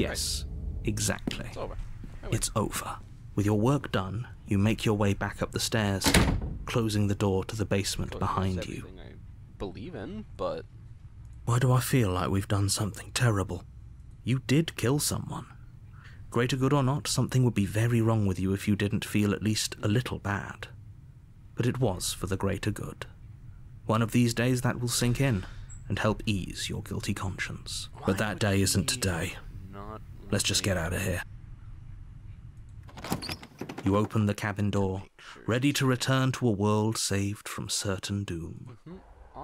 Yes, exactly. It's over. It's over. With your work done, you make your way back up the stairs, closing the door to the basement behind you. I believe in, but Why do I feel like we've done something terrible? You did kill someone. Greater good or not, something would be very wrong with you if you didn't feel at least a little bad. But it was for the greater good. One of these days that will sink in and help ease your guilty conscience. But that day isn't today. Let's just get out of here. You open the cabin door, ready to return to a world saved from certain doom.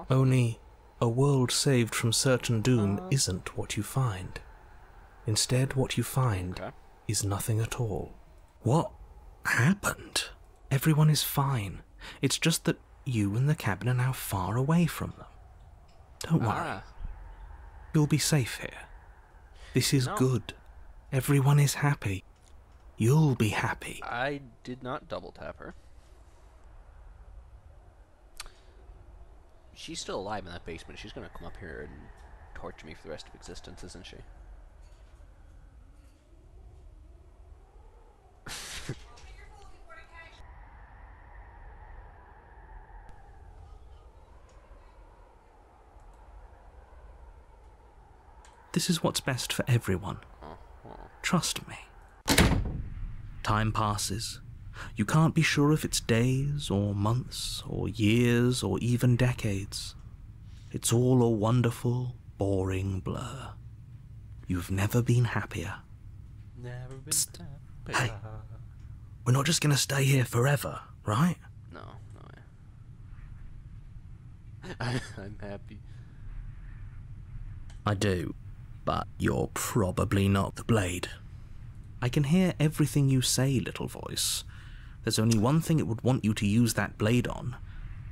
Only, a world saved from certain doom isn't what you find. Instead, what you find is nothing at all. What happened? Everyone is fine. It's just that you and the cabin are now far away from them. Don't worry. You'll be safe here. This is good. Everyone is happy. You'll be happy. I did not double tap her. She's still alive in that basement. She's gonna come up here and torture me for the rest of existence, isn't she? This is what's best for everyone. Trust me. Time passes. You can't be sure if it's days, or months, or years, or even decades. It's all a wonderful, boring blur. You've never been happier. Never been Psst. happier. Hey, we're not just gonna stay here forever, right? No way. I'm happy. I do, but you're probably not the blade. I can hear everything you say, little voice. There's only one thing it would want you to use that blade on,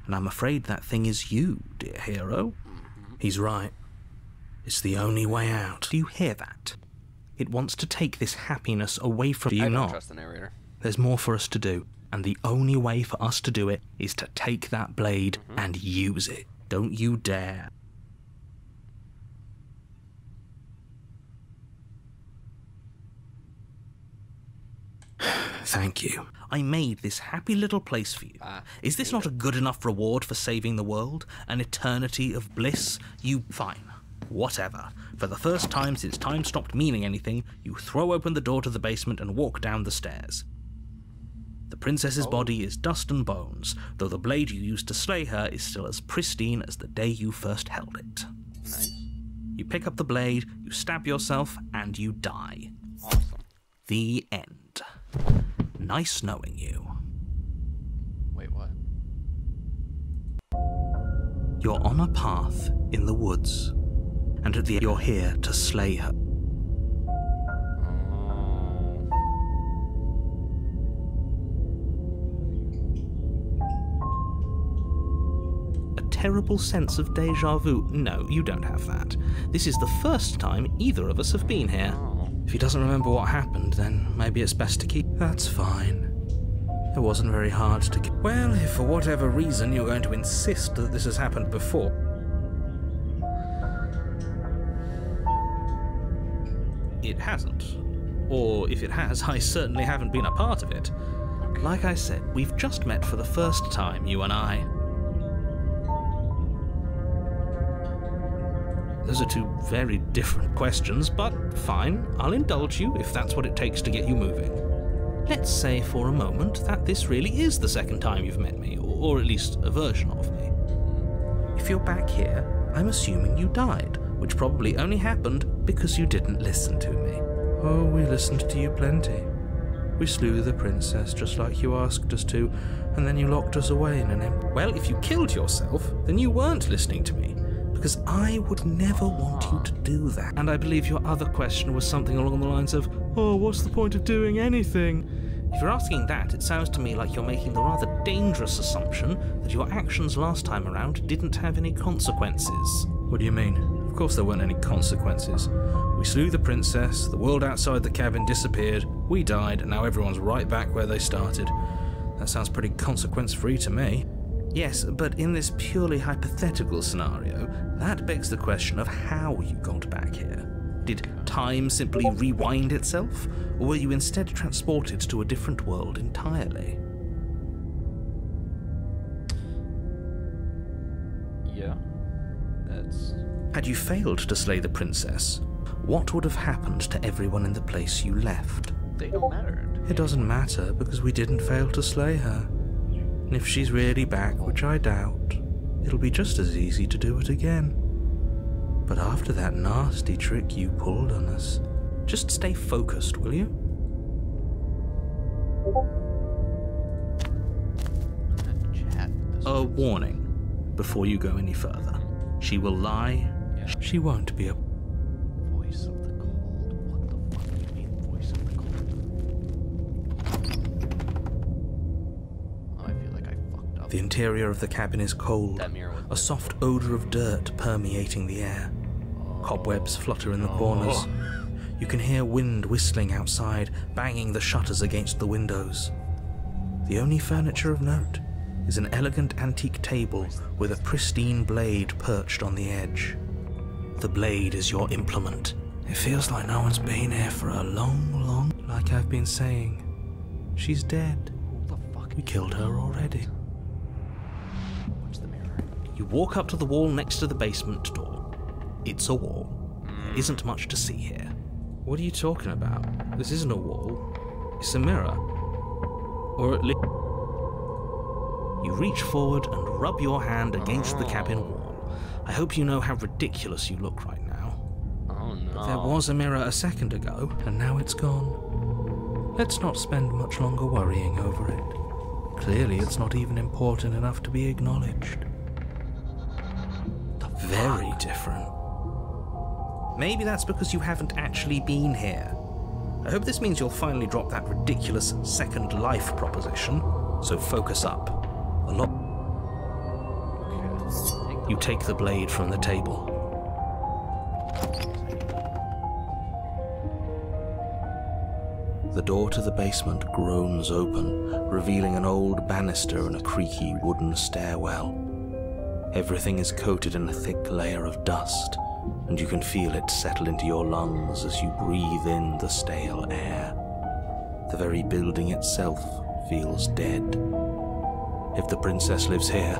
and I'm afraid that thing is you, dear hero. He's right. It's the only way out. Do you hear that? It wants to take this happiness away from you. I not. don't trust the narrator. There's more for us to do, and the only way for us to do it is to take that blade and use it. Don't you dare. Thank you. I made this happy little place for you. Is this not a good enough reward for saving the world? An eternity of bliss? Fine. Whatever. For the first time since time stopped meaning anything, you throw open the door to the basement and walk down the stairs. The princess's body is dust and bones, though the blade you used to slay her is still as pristine as the day you first held it. Nice. You pick up the blade, you stab yourself, and you die. Awesome. The end. Nice knowing you. Wait, what? You're on a path in the woods, and at the end you're here to slay her. A terrible sense of deja vu. No, you don't have that. This is the first time either of us have been here. If he doesn't remember what happened, then maybe it's best to keep... That's fine. It wasn't very hard to keep... Well, if for whatever reason you're going to insist that this has happened before... It hasn't. Or if it has, I certainly haven't been a part of it. Like I said, we've just met for the first time, you and I. Those are two very different questions, but fine, I'll indulge you if that's what it takes to get you moving. Let's say for a moment that this really is the second time you've met me, or at least a version of me. If you're back here, I'm assuming you died, which probably only happened because you didn't listen to me. Oh, we listened to you plenty. We slew the princess just like you asked us to, and then you locked us away in an empty... Well, if you killed yourself, then you weren't listening to me. Because I would never want you to do that. And I believe your other question was something along the lines of, oh, what's the point of doing anything? If you're asking that, it sounds to me like you're making the rather dangerous assumption that your actions last time around didn't have any consequences. What do you mean? Of course there weren't any consequences. We slew the princess, the world outside the cabin disappeared, we died, and now everyone's right back where they started. That sounds pretty consequence-free to me. Yes, but in this purely hypothetical scenario, that begs the question of how you got back here. Did time simply rewind itself, or were you instead transported to a different world entirely? Yeah, that's... Had you failed to slay the princess, what would have happened to everyone in the place you left? They don't matter. It doesn't matter, because we didn't fail to slay her. And if she's really back, which I doubt, it'll be just as easy to do it again. But after that nasty trick you pulled on us, just stay focused, will you? A warning, before you go any further. She will lie. Yeah. She won't be a... Voice of the cold. What the fuck do you mean, voice of the cold? Oh, I feel like I fucked up. The interior of the cabin is cold, That mirror was... a soft odor of dirt permeating the air. Cobwebs flutter in the corners. You can hear wind whistling outside, banging the shutters against the windows. The only furniture of note is an elegant antique table with a pristine blade perched on the edge. The blade is your implement. It feels like no one's been here for a long... Like I've been saying, she's dead. Who the fuck? We killed her already. What's the mirror? You walk up to the wall next to the basement door. It's a wall. There isn't much to see here. What are you talking about? This isn't a wall. It's a mirror. Or at least... You reach forward and rub your hand against the cabin wall. I hope you know how ridiculous you look right now. Oh no. There was a mirror a second ago, and now it's gone. Let's not spend much longer worrying over it. Clearly it's not even important enough to be acknowledged. Very different. Maybe that's because you haven't actually been here. I hope this means you'll finally drop that ridiculous second life proposition, so focus up. A lot. You take the blade from the table. The door to the basement groans open, revealing an old banister and a creaky wooden stairwell. Everything is coated in a thick layer of dust, and you can feel it settle into your lungs as you breathe in the stale air. The very building itself feels dead. If the princess lives here,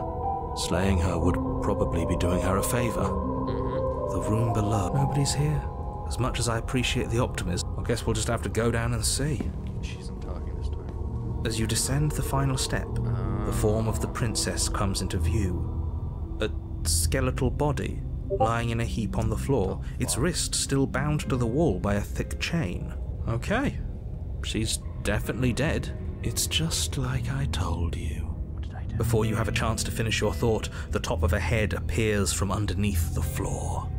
slaying her would probably be doing her a favor. The room below, nobody's here. As much as I appreciate the optimism, I guess we'll just have to go down and see. She isn't talking this time. As you descend the final step, the form of the princess comes into view. A skeletal body, lying in a heap on the floor, its wrist still bound to the wall by a thick chain. Okay, she's definitely dead. It's just like I told you. Before you have a chance to finish your thought, the top of a head appears from underneath the floor.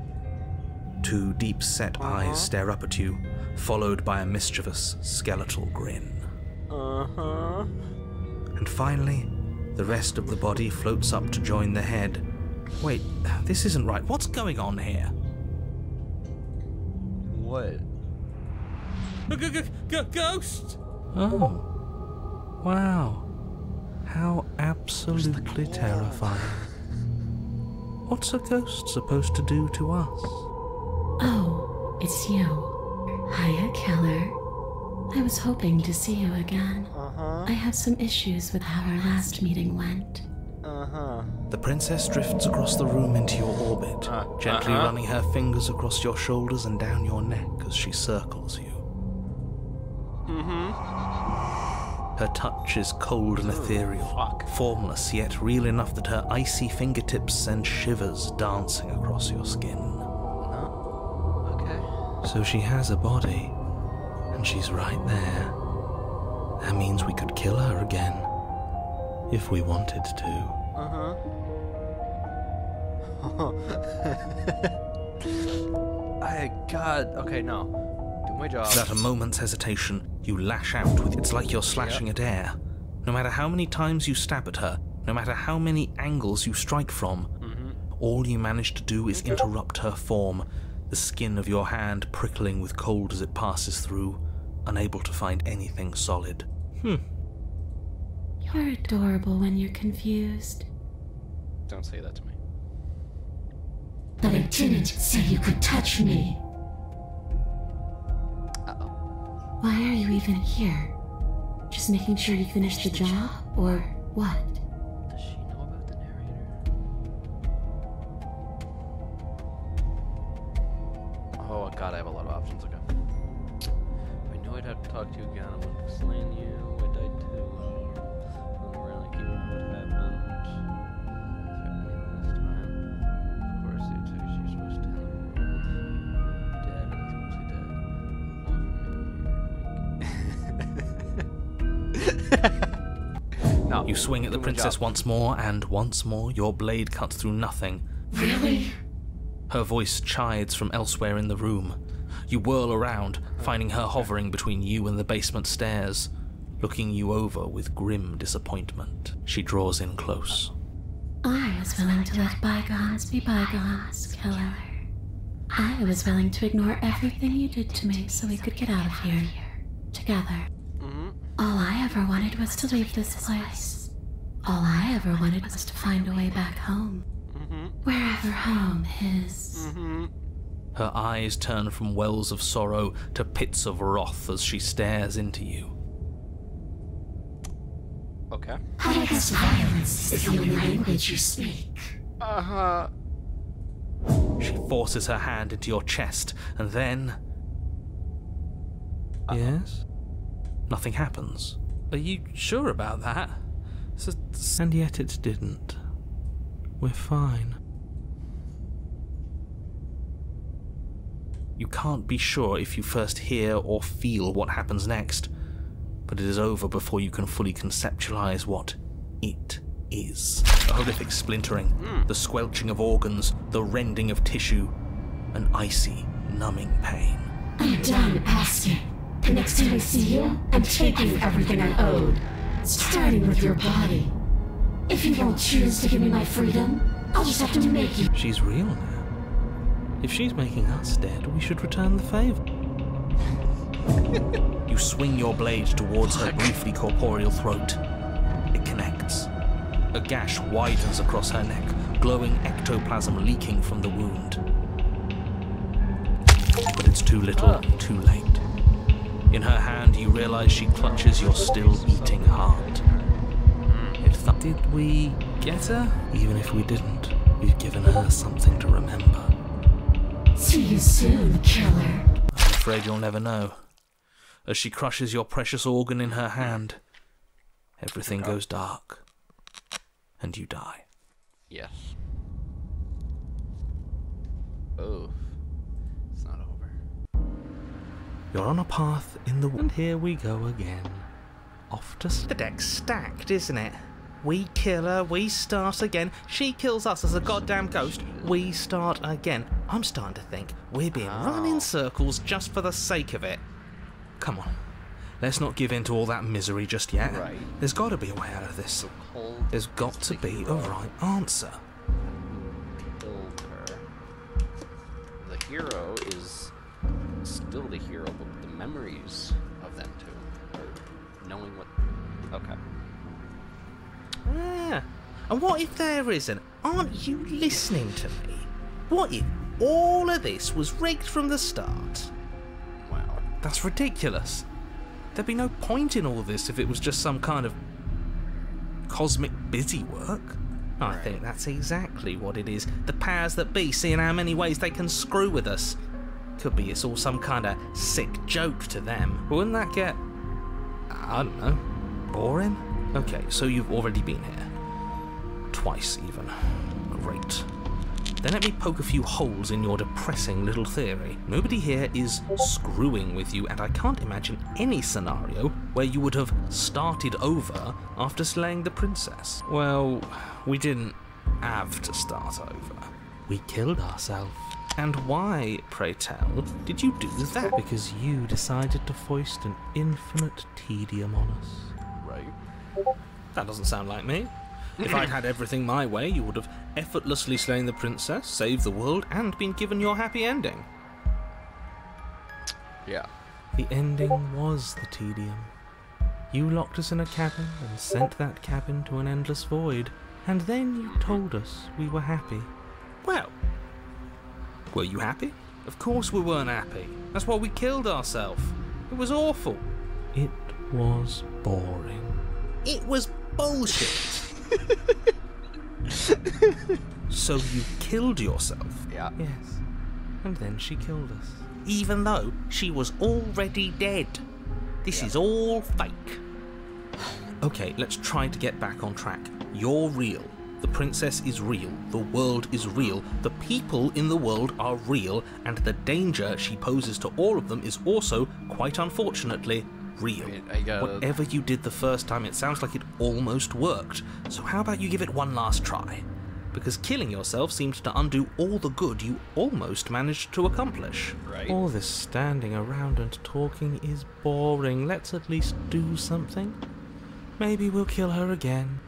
Two deep-set eyes stare up at you, followed by a mischievous skeletal grin. And finally, the rest of the body floats up to join the head. Wait, this isn't right. What's going on here? What? Ghost! Oh. Wow. How absolutely terrifying. What's a ghost supposed to do to us? Oh, it's you. Hiya, killer. I was hoping to see you again. I have some issues with how our last meeting went. The princess drifts across the room into your orbit, gently running her fingers across your shoulders and down your neck as she circles you. Her touch is cold and ethereal, formless yet real enough that her icy fingertips send shivers dancing across your skin. Okay. So she has a body, and she's right there. That means we could kill her again, if we wanted to. Okay, no. Do my job. Without a moment's hesitation, you lash out with it's like you're slashing at air. No matter how many times you stab at her, no matter how many angles you strike from, all you manage to do is interrupt her form, the skin of your hand prickling with cold as it passes through, unable to find anything solid. You're adorable when you're confused. Don't say that to me. But I didn't say you could touch me. Why are you even here? Just making sure you finish the job, or what? Does she know about the narrator? Oh god, I have a lot of options. Okay. I knew I'd have to talk to you again. I would have slain you. I died too. I'm really keep what happened. Threatened me last time. Of course, you too. She's supposed to tell me. Dead. No. You swing at the princess once more, and once more your blade cuts through nothing. Really? Her voice chides from elsewhere in the room. You whirl around, finding her hovering between you and the basement stairs, looking you over with grim disappointment. She draws in close. I was willing to let bygones be bygones, killer. I was willing to ignore everything you did to me so we could get out of here. Together. All I ever wanted was to leave this place. All I ever wanted was to find a way back home. Wherever home is. Her eyes turn from wells of sorrow to pits of wrath as she stares into you. Okay. I guess violence is the only language you speak. She forces her hand into your chest, and then... Yes? Nothing happens. Are you sure about that? And yet it didn't. We're fine. You can't be sure if you first hear or feel what happens next, but it is over before you can fully conceptualize what it is. A horrific splintering, the squelching of organs, the rending of tissue, an icy, numbing pain. I'm done asking. The next time I see you, I'm taking everything I owed. Starting with your body. If you won't choose to give me my freedom, I'll just have to make you. She's real now. If she's making us dead, we should return the favor. You swing your blade towards her briefly corporeal throat. It connects. A gash widens across her neck, glowing ectoplasm leaking from the wound. But it's too little, too late. In her hand, you realize she clutches your still-beating heart. Did we get her? Even if we didn't, we've given her something to remember. See you soon, killer. I'm afraid you'll never know. As she crushes your precious organ in her hand, everything goes dark, and you die. Yes. Oh. It's not over. You're on a path in the... And here we go again. Off to... The deck's stacked, isn't it? We kill her, we start again. She kills us as a goddamn ghost, we start again. I'm starting to think we're being run in circles just for the sake of it. Come on, let's not give in to all that misery just yet. Right. There's got to be a way out of this. There's got to be a right answer. Killed her. The hero is still the hero, but the memories of them two. Knowing what... Okay. Ah, and what if there isn't? Aren't you listening to me? What if all of this was rigged from the start? Wow. That's ridiculous. There'd be no point in all this if it was just some kind of cosmic busy work. I think that's exactly what it is. The powers that be seeing how many ways they can screw with us. Could be it's all some kind of sick joke to them. But wouldn't that get, I don't know, boring? Okay, so you've already been here. Twice, even. Great. Then let me poke a few holes in your depressing little theory. Nobody here is screwing with you, and I can't imagine any scenario where you would have started over after slaying the princess. Well, we didn't have to start over. We killed ourselves. And why, pray tell, did you do that? Because you decided to foist an infinite tedium on us. Right. That doesn't sound like me. If I'd had everything my way, you would have effortlessly slain the princess, saved the world, and been given your happy ending. Yeah. The ending was the tedium. You locked us in a cabin and sent that cabin to an endless void, and then you told us we were happy. Well, were you happy? Of course we weren't happy. That's why we killed ourselves. It was awful. It was boring. It was bullshit. So you killed yourself? Yeah. Yes. And then she killed us. Even though she was already dead. This is all fake. Okay, let's try to get back on track. You're real. The princess is real. The world is real. The people in the world are real. And the danger she poses to all of them is also, quite unfortunately, real. Whatever you did the first time, it sounds like it almost worked. So how about you give it one last try? Because killing yourself seemed to undo all the good you almost managed to accomplish. Right. All this standing around and talking is boring. Let's at least do something. Maybe we'll kill her again.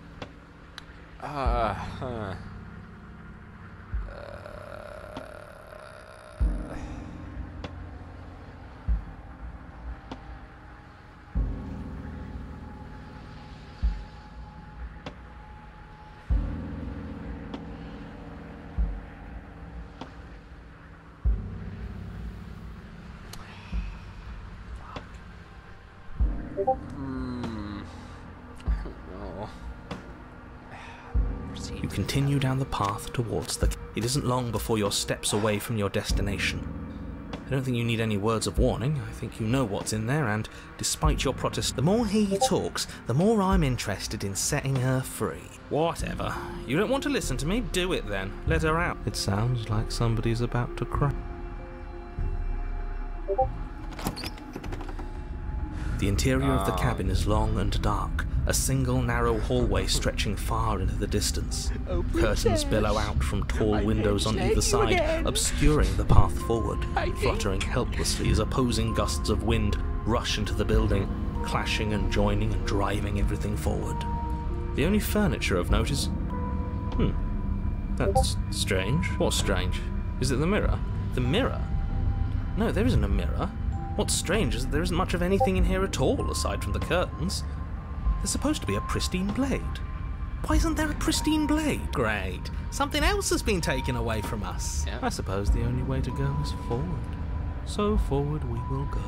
You continue down the path towards the... It isn't long before you're steps away from your destination. I don't think you need any words of warning. I think you know what's in there, and despite your protest, the more he talks, the more I'm interested in setting her free. Whatever. You don't want to listen to me? Do it then. Let her out. It sounds like somebody's about to cry. The interior of the cabin is long and dark, a single narrow hallway stretching far into the distance. Curtains billow out from tall windows on either side, obscuring the path forward, fluttering helplessly as opposing gusts of wind rush into the building, clashing and joining and driving everything forward. The only furniture of note is... That's strange. What's strange? Is it the mirror? The mirror? No, there isn't a mirror. What's strange is that there isn't much of anything in here at all, aside from the curtains. There's supposed to be a pristine blade. Why isn't there a pristine blade? Great. Something else has been taken away from us. Yeah. I suppose the only way to go is forward. So forward we will go.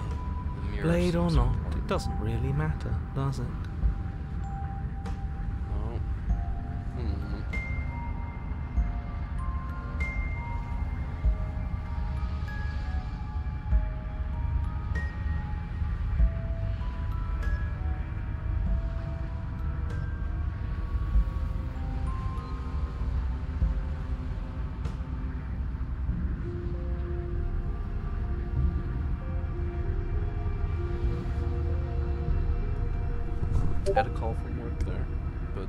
Blade or not, it doesn't really matter, does it? Had a call from work there, but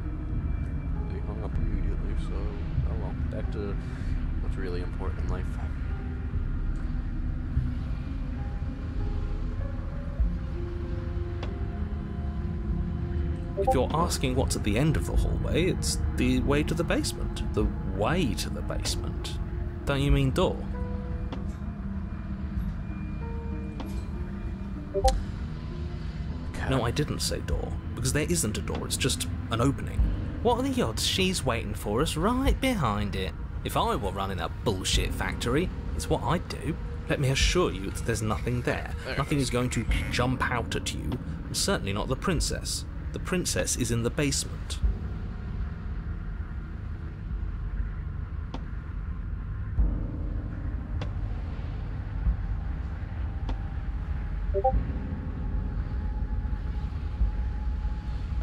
they hung up immediately, so oh well, back to what's really important in life. If you're asking what's at the end of the hallway, it's the way to the basement. The way to the basement. Don't you mean door? No, I didn't say door, because there isn't a door, it's just an opening. What are the odds she's waiting for us right behind it? If I were running a bullshit factory, it's what I'd do. Let me assure you that there's nothing there. Nothing is going to jump out at you, and certainly not the princess. The princess is in the basement.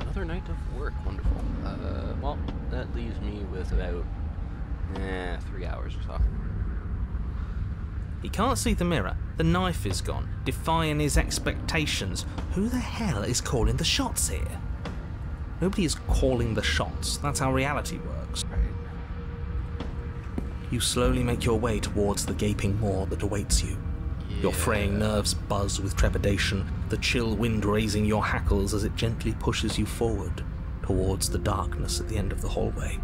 Another night of work, wonderful. Well, that leaves me with about 3 hours or so. He can't see the mirror. The knife is gone, defying his expectations. Who the hell is calling the shots here? Nobody is calling the shots. That's how reality works. Right. You slowly make your way towards the gaping maw that awaits you. Your fraying nerves buzz with trepidation, the chill wind raising your hackles as it gently pushes you forward, towards the darkness at the end of the hallway.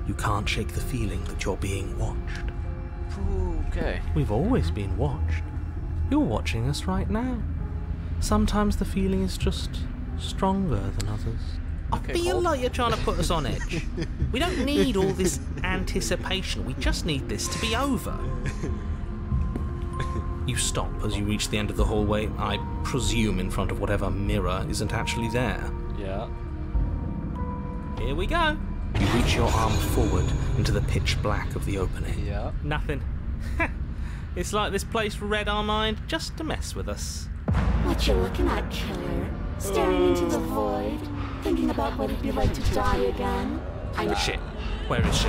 You can't shake the feeling that you're being watched. Okay. We've always been watched. You're watching us right now. Sometimes the feeling is just stronger than others. I feel like you're trying to put us on edge. We don't need all this anticipation. We just need this to be over. You stop as you reach the end of the hallway, I presume in front of whatever mirror isn't actually there. Yeah. Here we go. You reach your arm forward into the pitch black of the opening. Yeah. Nothing. It's like this place read our mind just to mess with us. What you looking at, killer? Staring into the void? Thinking about what it'd be like to die again? Shit. Where is she?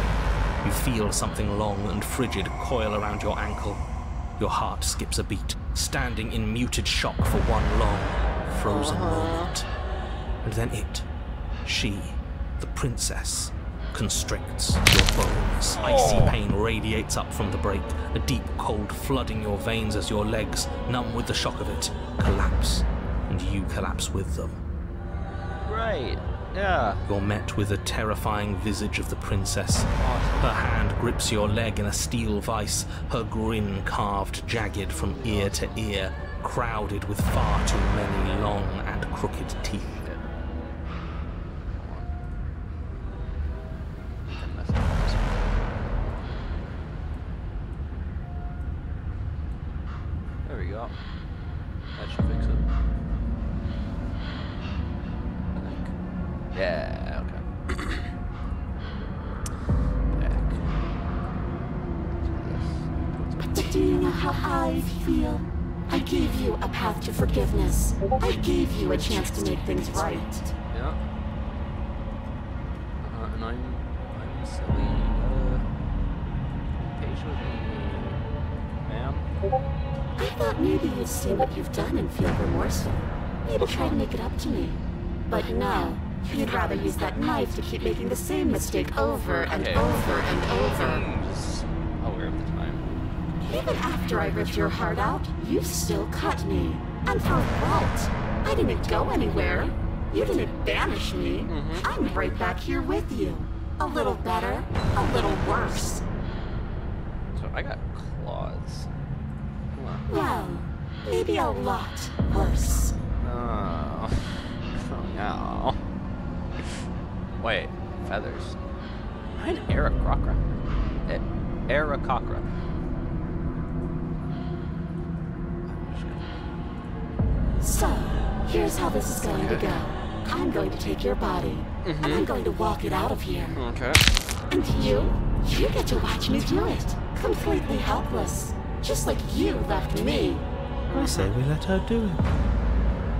You feel something long and frigid coil around your ankle. Your heart skips a beat, standing in muted shock for one long, frozen moment. And then she, the princess, constricts your bones. Icy pain radiates up from the break, a deep cold flooding your veins as your legs, numb with the shock of it, collapse, and you collapse with them. Right. Yeah. You're met with a terrifying visage of the princess. Her hand grips your leg in a steel vice, her grin carved jagged from ear to ear, crowded with far too many long and crooked teeth. There we go. That should fix it. I think. Yeah, okay. But do you know how I feel? I gave you a path to forgiveness. I gave you a chance to make things right. Yeah. And I'm silly. Patient with me, ma'am. I thought maybe you'd see what you've done and feel remorseful. Maybe try to make it up to me. But no, you'd rather use that knife to keep making the same mistake over and over and over. I'm just aware of the time. Even after I ripped your heart out, you still cut me. And for what? I didn't go anywhere. You didn't banish me. I'm right back here with you. A little better, a little worse. So I got claws. Come on. Well, maybe a lot worse. Oh. Oh no. Wait, feathers. I'm an Aarakocra. Aarakocra. So, here's how this is going to go. I'm going to take your body, and I'm going to walk it out of here. Okay. And you get to watch me do it. Completely helpless. Just like you left me. I say we let her do it.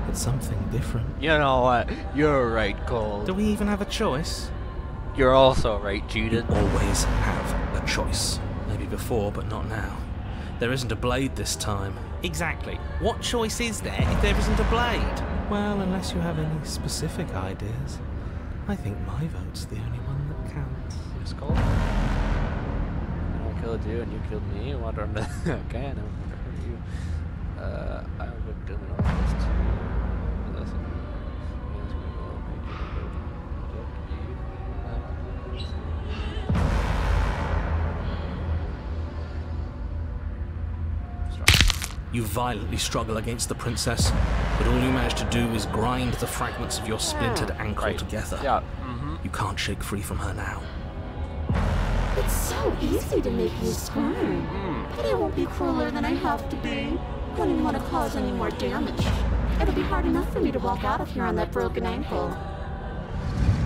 It's something different. You know what? You're right, Gold. Do we even have a choice? You're also right, Judith. Always have a choice. Maybe before, but not now. There isn't a blade this time. Exactly. What choice is there if there isn't a blade? Well, unless you have any specific ideas. I think my vote's the only one that counts. Yes, Gold. I killed you and you killed me. I wanted to... Okay, I don't want to hurt you. I would do all this to you. Listen. Means we will make you You violently struggle against the princess, but all you manage to do is grind the fragments of your splintered ankle together. Yeah. You can't shake free from her now. It's so easy to make you squirm. But I won't be crueler than I have to be. I don't even want to cause any more damage. It'll be hard enough for me to walk out of here on that broken ankle.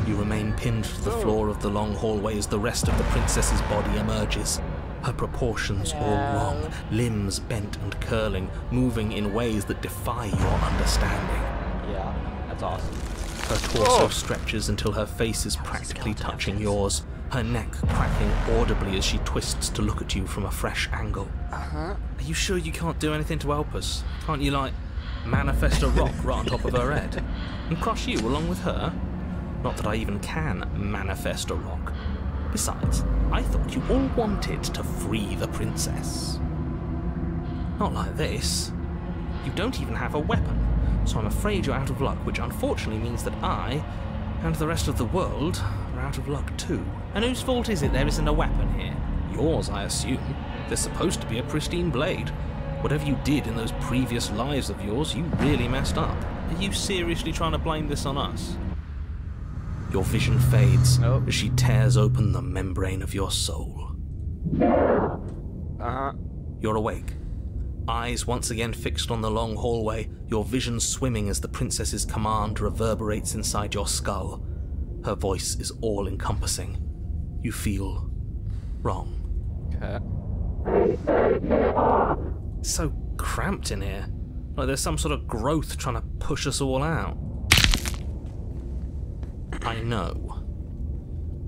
You remain pinned to the floor of the long hallway as the rest of the princess's body emerges. Her proportions all wrong, limbs bent and curling, moving in ways that defy your understanding. Yeah, that's awesome. Her torso stretches until her face is practically touching yours, her neck cracking audibly as she twists to look at you from a fresh angle. Are you sure you can't do anything to help us? Can't you, like, manifest a rock right on top of her head? And crush you along with her? Not that I even can manifest a rock. Besides, I thought you all wanted to free the princess. Not like this. You don't even have a weapon, so I'm afraid you're out of luck, which unfortunately means that I, and the rest of the world, are out of luck too. And whose fault is it there isn't a weapon here? Yours, I assume. There's supposed to be a pristine blade. Whatever you did in those previous lives of yours, you really messed up. Are you seriously trying to blame this on us? Your vision fades as she tears open the membrane of your soul. You're awake, Eyes once again fixed on the long hallway, your vision swimming as the princess's command reverberates inside your skull. Her voice is all-encompassing. You feel wrong. Okay. It's so cramped in here. Like there's some sort of growth trying to push us all out. I know.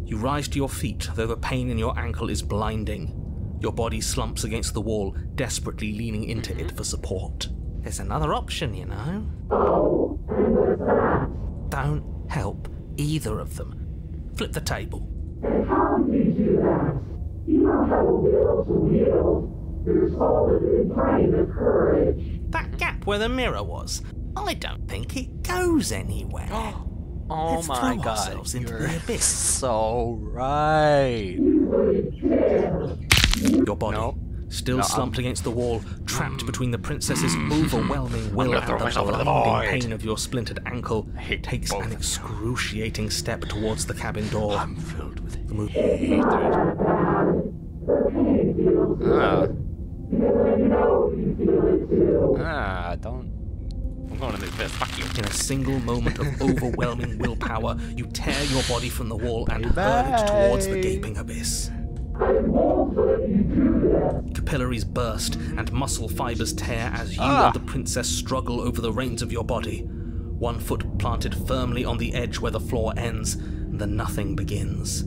You rise to your feet, though the pain in your ankle is blinding. Your body slumps against the wall, desperately leaning into it for support. There's another option, you know. Oh, and what's that? Don't help either of them. Flip the table. And how do you do that? You don't have a will to wield. You're solid in brain of courage. That gap where the mirror was, I don't think it goes anywhere. Oh Let's my throw god, ourselves into you're the abyss. so right. Your body, No. still No, slumped against the wall, trapped between the princess's overwhelming will gonna and throw the myself into the blinding void. pain of your splintered ankle, hate takes both an of you. excruciating step towards the cabin door. I'm filled with The mo- hatred. Don't. I'm going to the abyss. Fuck you. In a single moment of overwhelming willpower, you tear your body from the wall and Bye. hurl it towards the gaping abyss. Capillaries burst and muscle fibers tear as you and the princess struggle over the reins of your body. One foot planted firmly on the edge where the floor ends, and the nothing begins.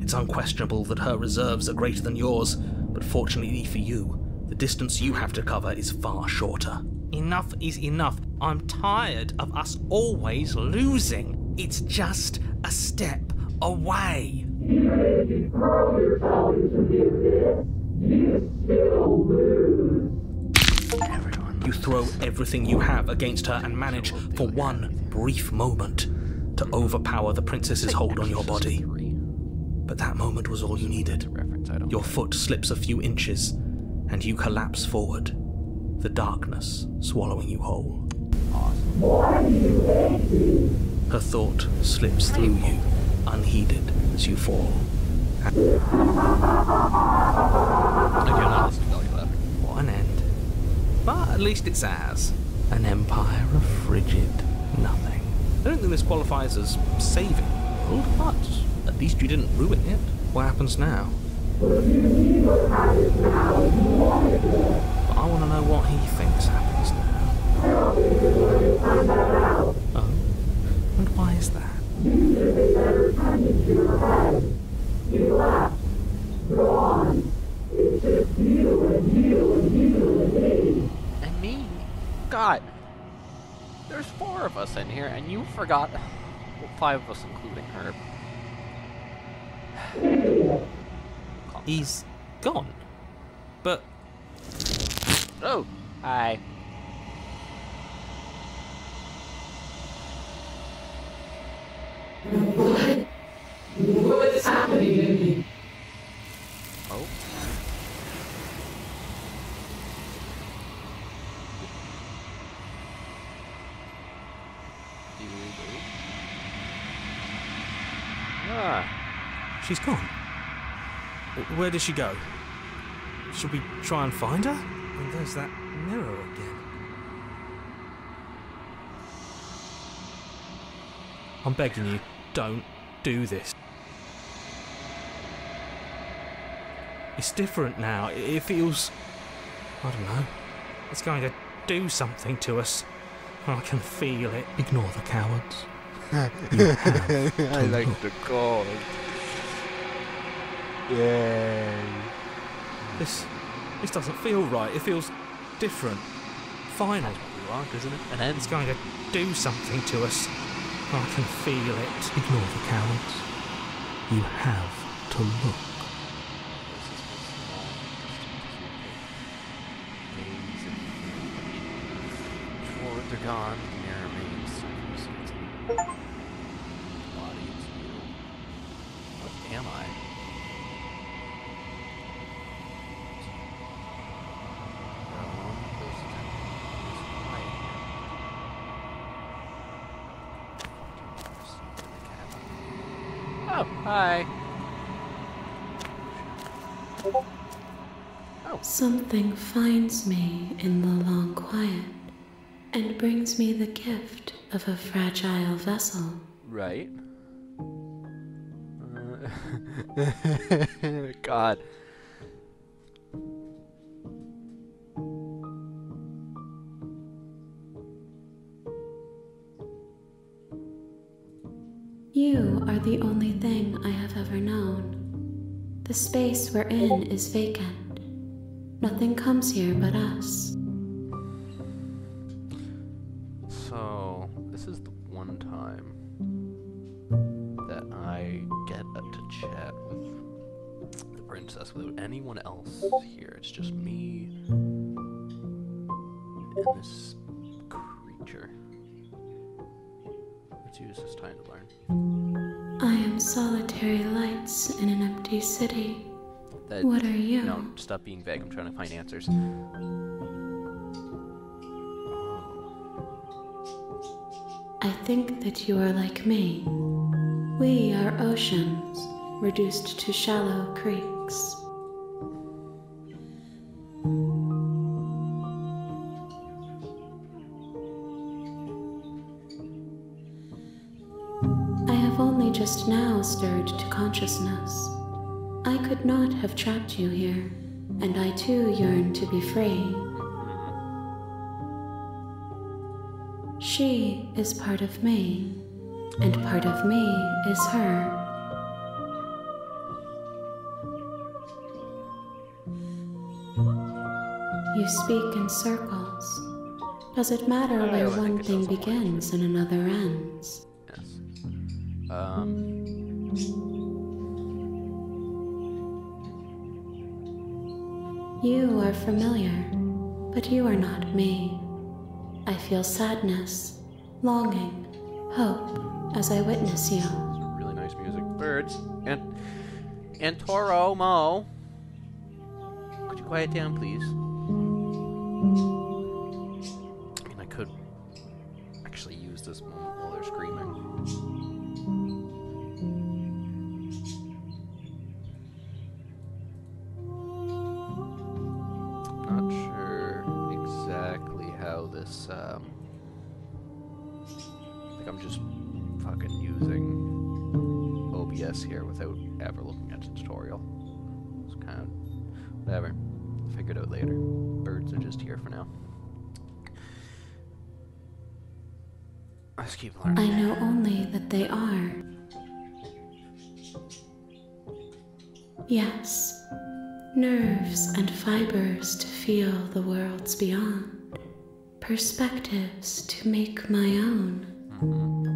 It's unquestionable that her reserves are greater than yours, but fortunately for you, the distance you have to cover is far shorter. Enough is enough. I'm tired of us always losing. It's just a step away. Even if you throw yourself into the abyss, you still lose. Everyone. You throw everything you have against her and manage, for one brief moment, to overpower the princess's hold on your body. But that moment was all you needed. Your foot slips a few inches, and you collapse forward, the darkness swallowing you whole. Her thought slips through you, unheeded as you fall. Again, I'll listen to you later. What an end. But at least it's ours. An empire of frigid nothing. I don't think this qualifies as saving the world, but at least you didn't ruin it. What happens now? But I want to know what he thinks happens now. Oh? And why is that? You left. Gone. It's just you and you and you and me. And me? God. There's 4 of us in here, and you forgot. Well, 5 of us, including her. He's gone. But Oh, hi. What's happening to me? Oh. Ah. she's gone. Where did she go? Should we try and find her? And there's that mirror again. I'm begging you, don't do this. It's different now. It feels... I don't know. It's going to do something to us. I can feel it. Ignore the cowards. You have to I like look. the cold. Yay. This doesn't feel right. It feels different. Final. That's what we want, isn't it? An end. It's going to do something to us. I can feel it. Ignore the cowards. You have to look. Towards are gone. Mirror remains. Body is you. What am I? Oh, hi. Oh. Something finds me in the long quiet and brings me the gift of a fragile vessel. Right. God. You are the only thing I have ever known. The space we're in is vacant. Nothing comes here but us. So, this is the one time that I get to chat with the princess without anyone else here. It's just me and this creature. Let's use this time to learn. I am solitary lights in an empty city. That, What are you? No, stop being vague. I'm trying to find answers. I think that you are like me. We are oceans, reduced to shallow creeks. I have only just now stirred to consciousness. I could not have trapped you here, and I too yearn to be free. She is part of me, and part of me is her. You speak in circles. Does it matter where one thing begins and another ends? Yes. You are familiar, but you are not me. I feel sadness, longing, hope as I witness you. Some really nice music. Birds. And Toro, Mo. Could you quiet down, please? I mean, I could actually use this moment while they're screaming. Not sure exactly how this, I think I'm just fucking using OBS here without ever looking at the tutorial. It's kind of, whatever. Figure it out later. Birds are just here for now. I just keep learning. I know only that they are. Yes, nerves and fibers to feel the worlds beyond, perspectives to make my own.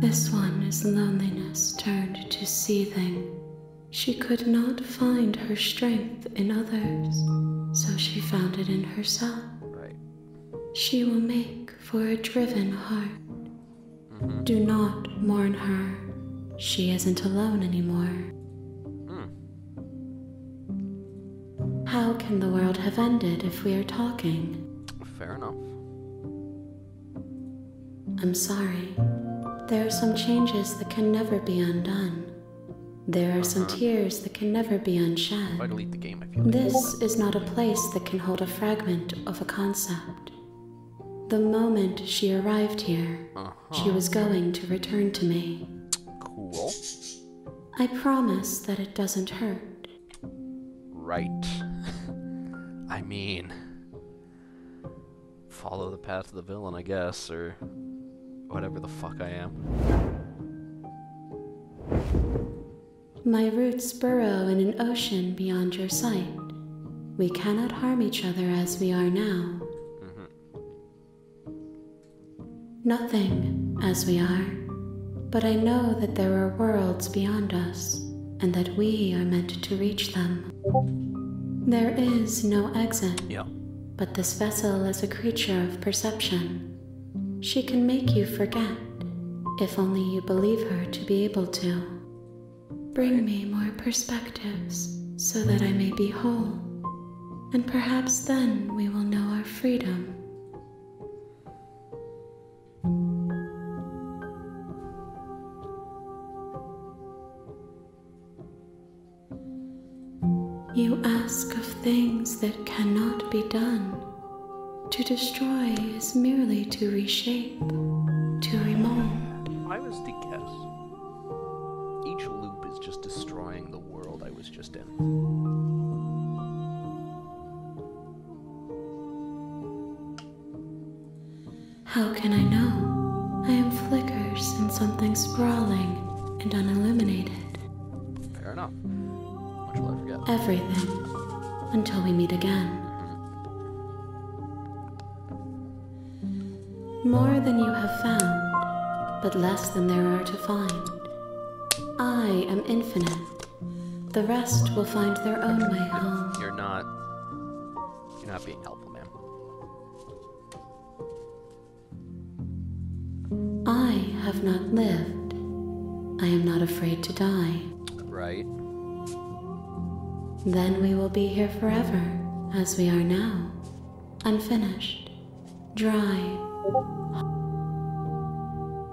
This one is loneliness turned to seething. She could not find her strength in others, so she found it in herself. Right. She will make for a driven heart. Do not mourn her. She isn't alone anymore. How can the world have ended if we are talking? Fair enough. I'm sorry. There are some changes that can never be undone. There are some tears that can never be unshed. If I delete the game, I feel like This is not a place that can hold a fragment of a concept. The moment she arrived here, she was going to return to me. cool. I promise that it doesn't hurt. Right. I mean, follow the path of the villain, I guess, or whatever the fuck I am. My roots burrow in an ocean beyond your sight. We cannot harm each other as we are now. Nothing as we are, but I know that there are worlds beyond us, and that we are meant to reach them. There is no exit, Yeah. but this vessel is a creature of perception. She can make you forget, if only you believe her to be able to. Bring me more perspectives, so that I may be whole, and perhaps then we will know our freedom. You ask of things that cannot be done. To destroy is merely to reshape, to remold. I was to guess. Each loop is just destroying the world I was just in. How can I know? I am flickers in something sprawling and unilluminated. Fair enough. Much will I forget? Everything, until we meet again. More than you have found, but less than there are to find. I am infinite. The rest will find their own way home. You're not being helpful, ma'am. I have not lived. I am not afraid to die. Right. Then we will be here forever, as we are now. Unfinished. Dry.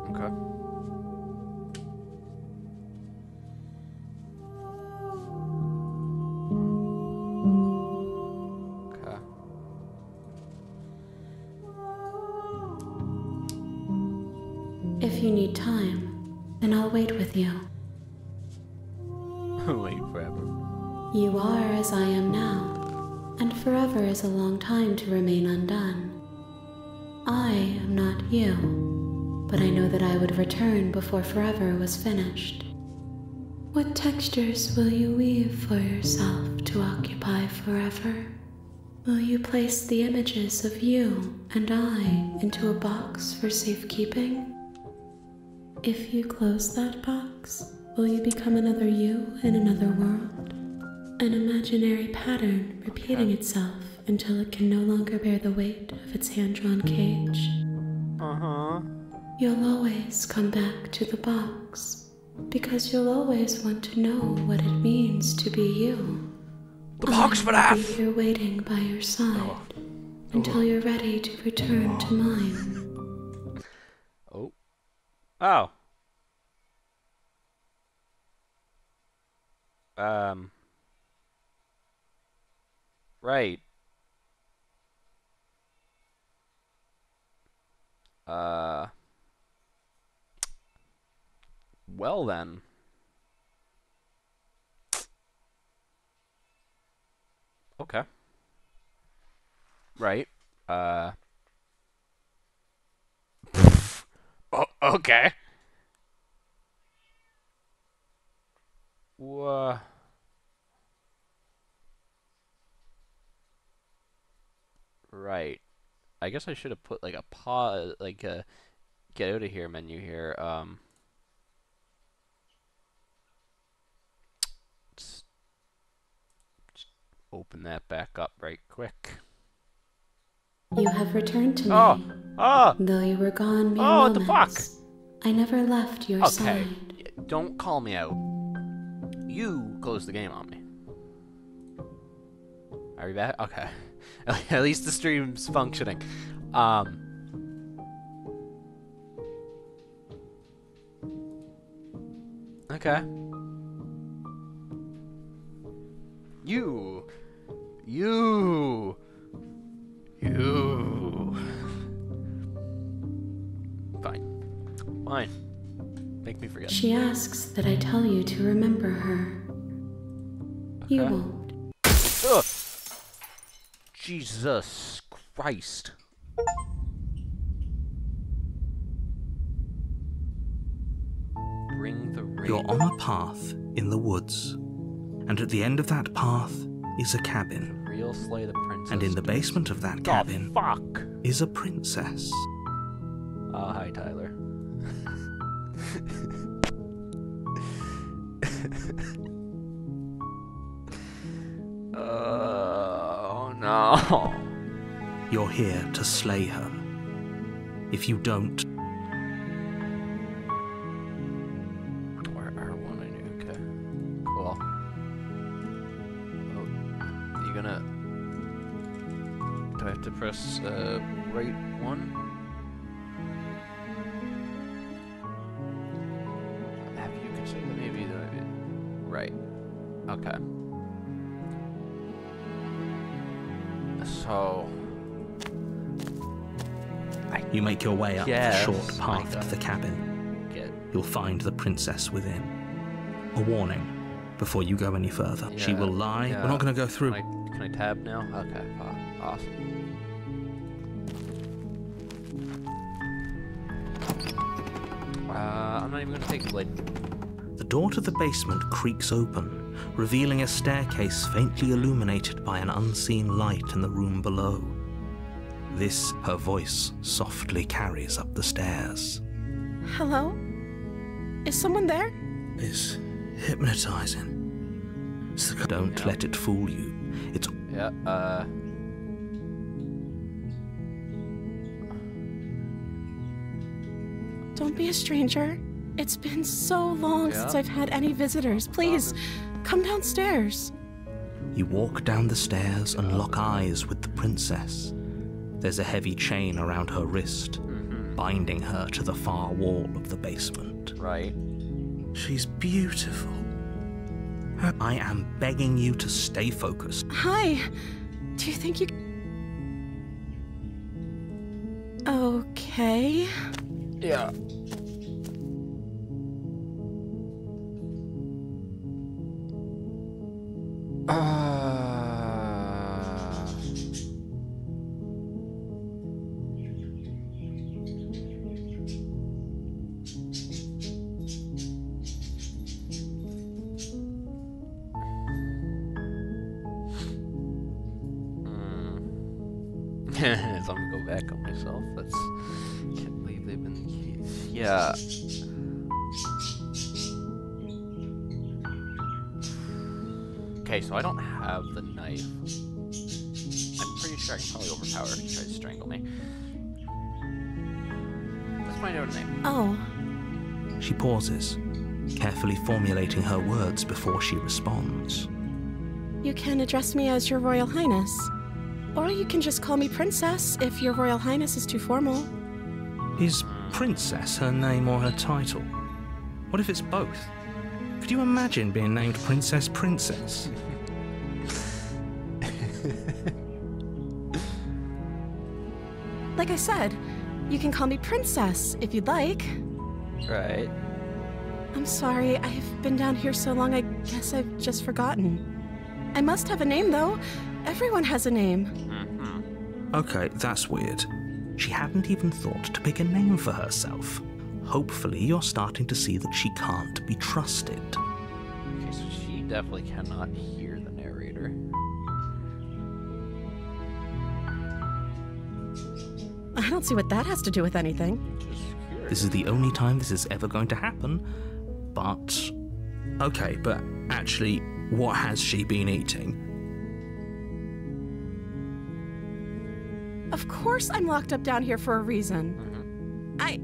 Okay. Okay. If you need time, then I'll wait with you. Wait forever. You are as I am now, and forever is a long time to remain undone. I am not you, but I know that I would return before forever was finished. What textures will you weave for yourself to occupy forever? Will you place the images of you and I into a box for safekeeping? If you close that box, will you become another you in another world? An imaginary pattern repeating itself until it can no longer bear the weight of its hand-drawn cage. Uh-huh. You'll always come back to the box, because you'll always want to know what it means to be you. The box for that! I'll be here waiting by your side until you're ready to return to mine. Oh. Oh. Right. Well then. Okay. Right. Oh, okay. Right. I guess I should have put like a pause, like a get out of here menu here. Let's open that back up right quick. You have returned to me. Oh! Though you were gone mere Oh, what the moments, fuck? I never left your Okay. side. Don't call me out. You closed the game on me. Are we back? Okay. At least the stream's functioning. Okay. You. Fine. Make me forget. She asks that I tell you to remember her. You Okay. won't. Ugh. Jesus Christ. Bring the rain. You're on a path in the woods, and at the end of that path is a cabin. Real Slay the Princess. And in the basement of that cabin fuck? is a princess. Oh, hi, Tyler. Oh, no. You're here to slay her. If you don't, R1, I knew. Okay. Cool. Oh, you gonna... Do I have to press, right one? Have you considered maybe the... Right. Okay. So... You make your way up the short path I to the cabin. get... You'll find the princess within. A warning before you go any further. She will lie. yeah. We're not going to go through. Can I tab now? Okay, awesome. I'm not even gonna take the blade. The door to the basement creaks open, revealing a staircase faintly illuminated by an unseen light in the room below. This, her voice, softly carries up the stairs. Hello? Is someone there? It's hypnotizing. Don't let it fool you. It's... Yeah, Don't be a stranger. It's been so long since I've had any visitors. Please, come downstairs. You walk down the stairs and lock eyes with the princess. There's a heavy chain around her wrist, binding her to the far wall of the basement. Right. She's beautiful. I am begging you to stay focused. Hi. Do you think you... Okay. Yeah. So I'm gonna go back on myself. That's... Can't believe they've been... Yeah. Okay, so I don't have the knife. I'm pretty sure I can probably overpower her if she tries to strangle me. Let's find out her name. Oh. She pauses, carefully formulating her words before she responds. You can address me as Your Royal Highness. Or you can just call me Princess if Your Royal Highness is too formal. Is Princess her name or her title? What if it's both? Could you imagine being named Princess? Like I said, you can call me Princess if you'd like. Right. I'm sorry, I've been down here so long I guess I've just forgotten. I must have a name though. Everyone has a name. Okay, that's weird. She hadn't even thought to pick a name for herself. Hopefully you're starting to see that she can't be trusted. Okay, so she definitely cannot hear the narrator. I don't see what that has to do with anything. Just curious. This is the only time this is ever going to happen, but... Okay, but actually, what has she been eating? Of course I'm locked up down here for a reason. I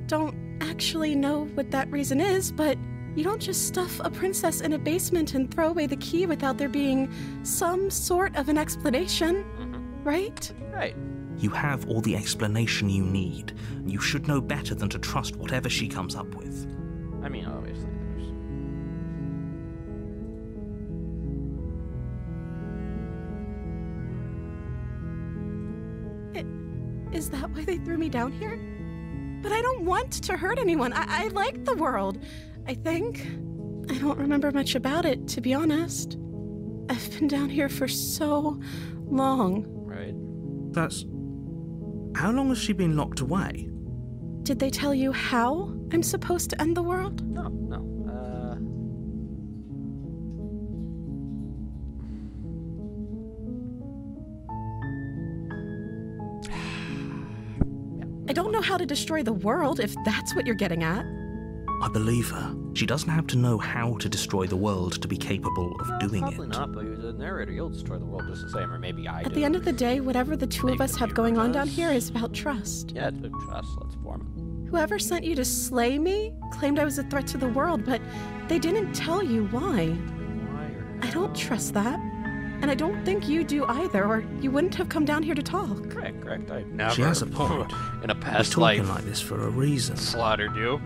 don't actually know what that reason is, but you don't just stuff a princess in a basement and throw away the key without there being some sort of an explanation, right? Right. You have all the explanation you need. You should know better than to trust whatever she comes up with. I mean, obviously, Is that why they threw me down here? But I don't want to hurt anyone. I like the world, I think. I don't remember much about it, to be honest. I've been down here for so long. Right. That's... How long has she been locked away? Did they tell you how I'm supposed to end the world? No. I don't know how to destroy the world, if that's what you're getting at. I believe her. She doesn't have to know how to destroy the world to be capable of doing Probably it. not, but you're the narrator. You'll destroy the world just the same, or maybe I do. At the end of the day, whatever the two of Maybe us have you going on does. down here is about trust. Yeah, it's about trust. Let's form it. Whoever sent you to slay me claimed I was a threat to the world, but they didn't tell you why. Why or I don't trust that. And I don't think you do either, or you wouldn't have come down here to talk. Correct. I never. She has a point. In a We're past talking life, like this for a reason. slaughtered you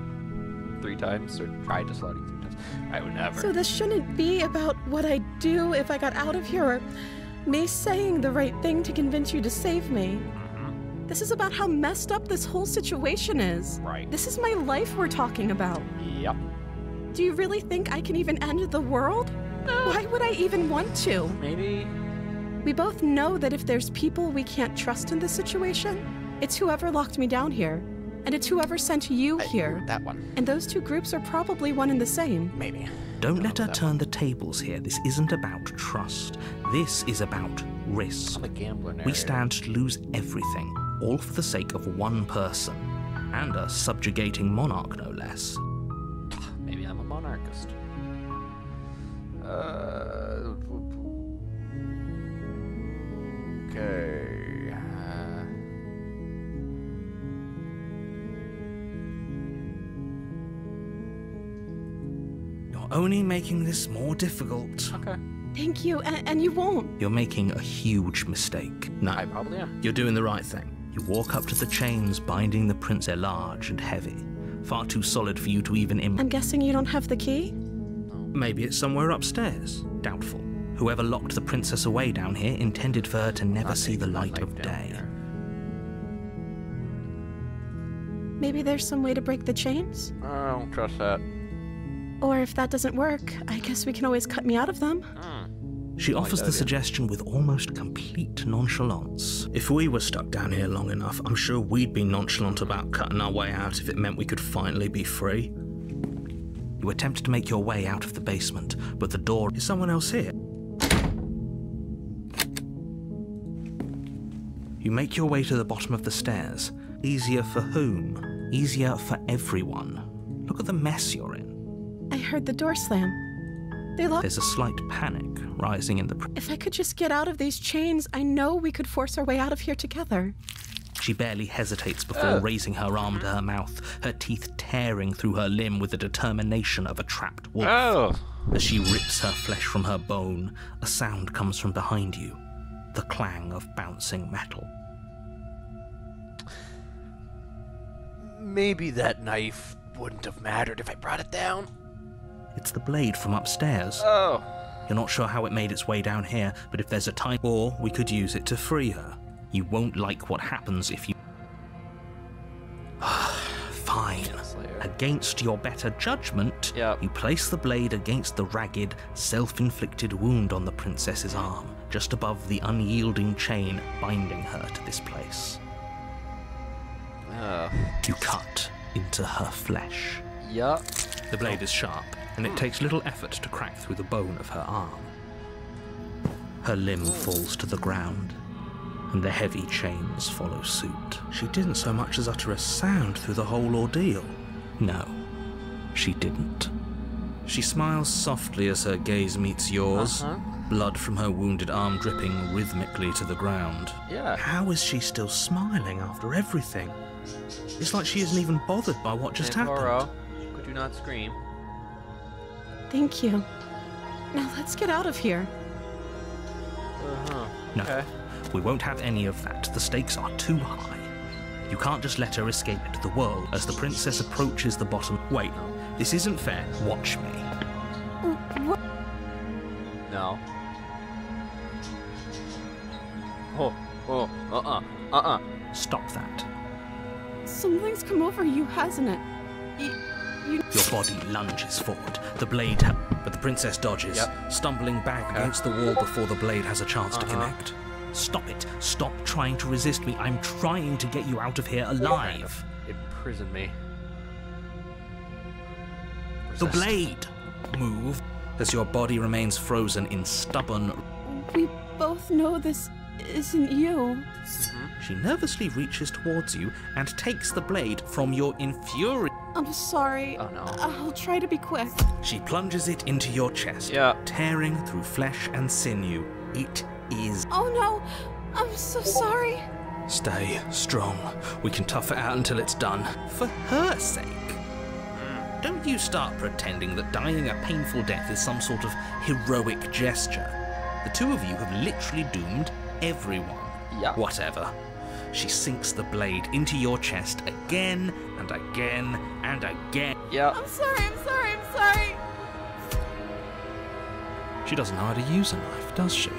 3 times, or tried to slaughter you 3 times. I would never. So this shouldn't be about what I'd do if I got out of here, or me saying the right thing to convince you to save me. This is about how messed up this whole situation is. Right. This is my life we're talking about. Yep. Do you really think I can even end the world? Why would I even want to? Maybe. We both know that if there's people we can't trust in this situation, it's whoever locked me down here. And it's whoever sent you here. That one. And those two groups are probably one and the same. Maybe. Don't let her turn the tables here. This isn't about trust. This is about risk. I'm a gambler now. We stand to lose everything, all for the sake of one person. And a subjugating monarch, no less. Maybe I'm a monarchist. Okay. You're only making this more difficult. Okay. Thank you, and you won't. You're making a huge mistake. No, I probably am. you're doing the right thing. You walk up to the chains binding the prince. They're large and heavy. Far too solid for you to even I'm guessing you don't have the key? Maybe it's somewhere upstairs. Doubtful. Whoever locked the princess away down here intended for her to never see the light of day. Maybe there's some way to break the chains? I don't trust that. Or if that doesn't work, I guess we can always cut me out of them. She offers the suggestion with almost complete nonchalance. If we were stuck down here long enough, I'm sure we'd be nonchalant about cutting our way out if it meant we could finally be free. You attempt to make your way out of the basement, but the door... Is someone else here? You make your way to the bottom of the stairs. Easier for whom? Easier for everyone. Look at the mess you're in. I heard the door slam. They locked. There's a slight panic rising in the... If I could just get out of these chains, I know we could force our way out of here together. She barely hesitates before raising her arm to her mouth, her teeth tearing through her limb with the determination of a trapped wolf. Oh! As she rips her flesh from her bone, a sound comes from behind you, the clang of bouncing metal. Maybe that knife wouldn't have mattered if I brought it down. It's the blade from upstairs. Oh. You're not sure how it made its way down here, but if there's a time... Or we could use it to free her. You won't like what happens if you... Fine. Against your better judgment, you place the blade against the ragged, self-inflicted wound on the princess's arm, just above the unyielding chain binding her to this place. You cut into her flesh. Yup. The blade is sharp, and it takes little effort to crack through the bone of her arm. Her limb falls to the ground, and the heavy chains follow suit. She didn't so much as utter a sound through the whole ordeal. No, she didn't. She smiles softly as her gaze meets yours, blood from her wounded arm dripping rhythmically to the ground. Yeah. How is she still smiling after everything? It's like she isn't even bothered by what just happened. Could you not scream? Thank you. Now let's get out of here. No, Okay. we won't have any of that. The stakes are too high. You can't just let her escape into the world. As the princess approaches the bottom... Wait, this isn't fair. Watch me. What? No. Stop that. Something's come over you, hasn't it? Your body lunges forward. The blade... But the princess dodges, stumbling back against the wall before the blade has a chance to connect. Stop it. Stop trying to resist me. I'm trying to get you out of here alive. Imprison me. The blade! Move. As your body remains frozen in stubborn... We both know this isn't you. She nervously reaches towards you and takes the blade from your infuriated... I'm sorry. Oh no. I'll try to be quick. She plunges it into your chest, tearing through flesh and sinew. It is... Oh no! I'm so sorry. Stay strong. We can tough it out until it's done. For her sake. Don't you start pretending that dying a painful death is some sort of heroic gesture. The two of you have literally doomed everyone. Yeah. Whatever. She sinks the blade into your chest again and again and again. Yeah. I'm sorry, I'm sorry, I'm sorry. She doesn't know how to use a knife, does she?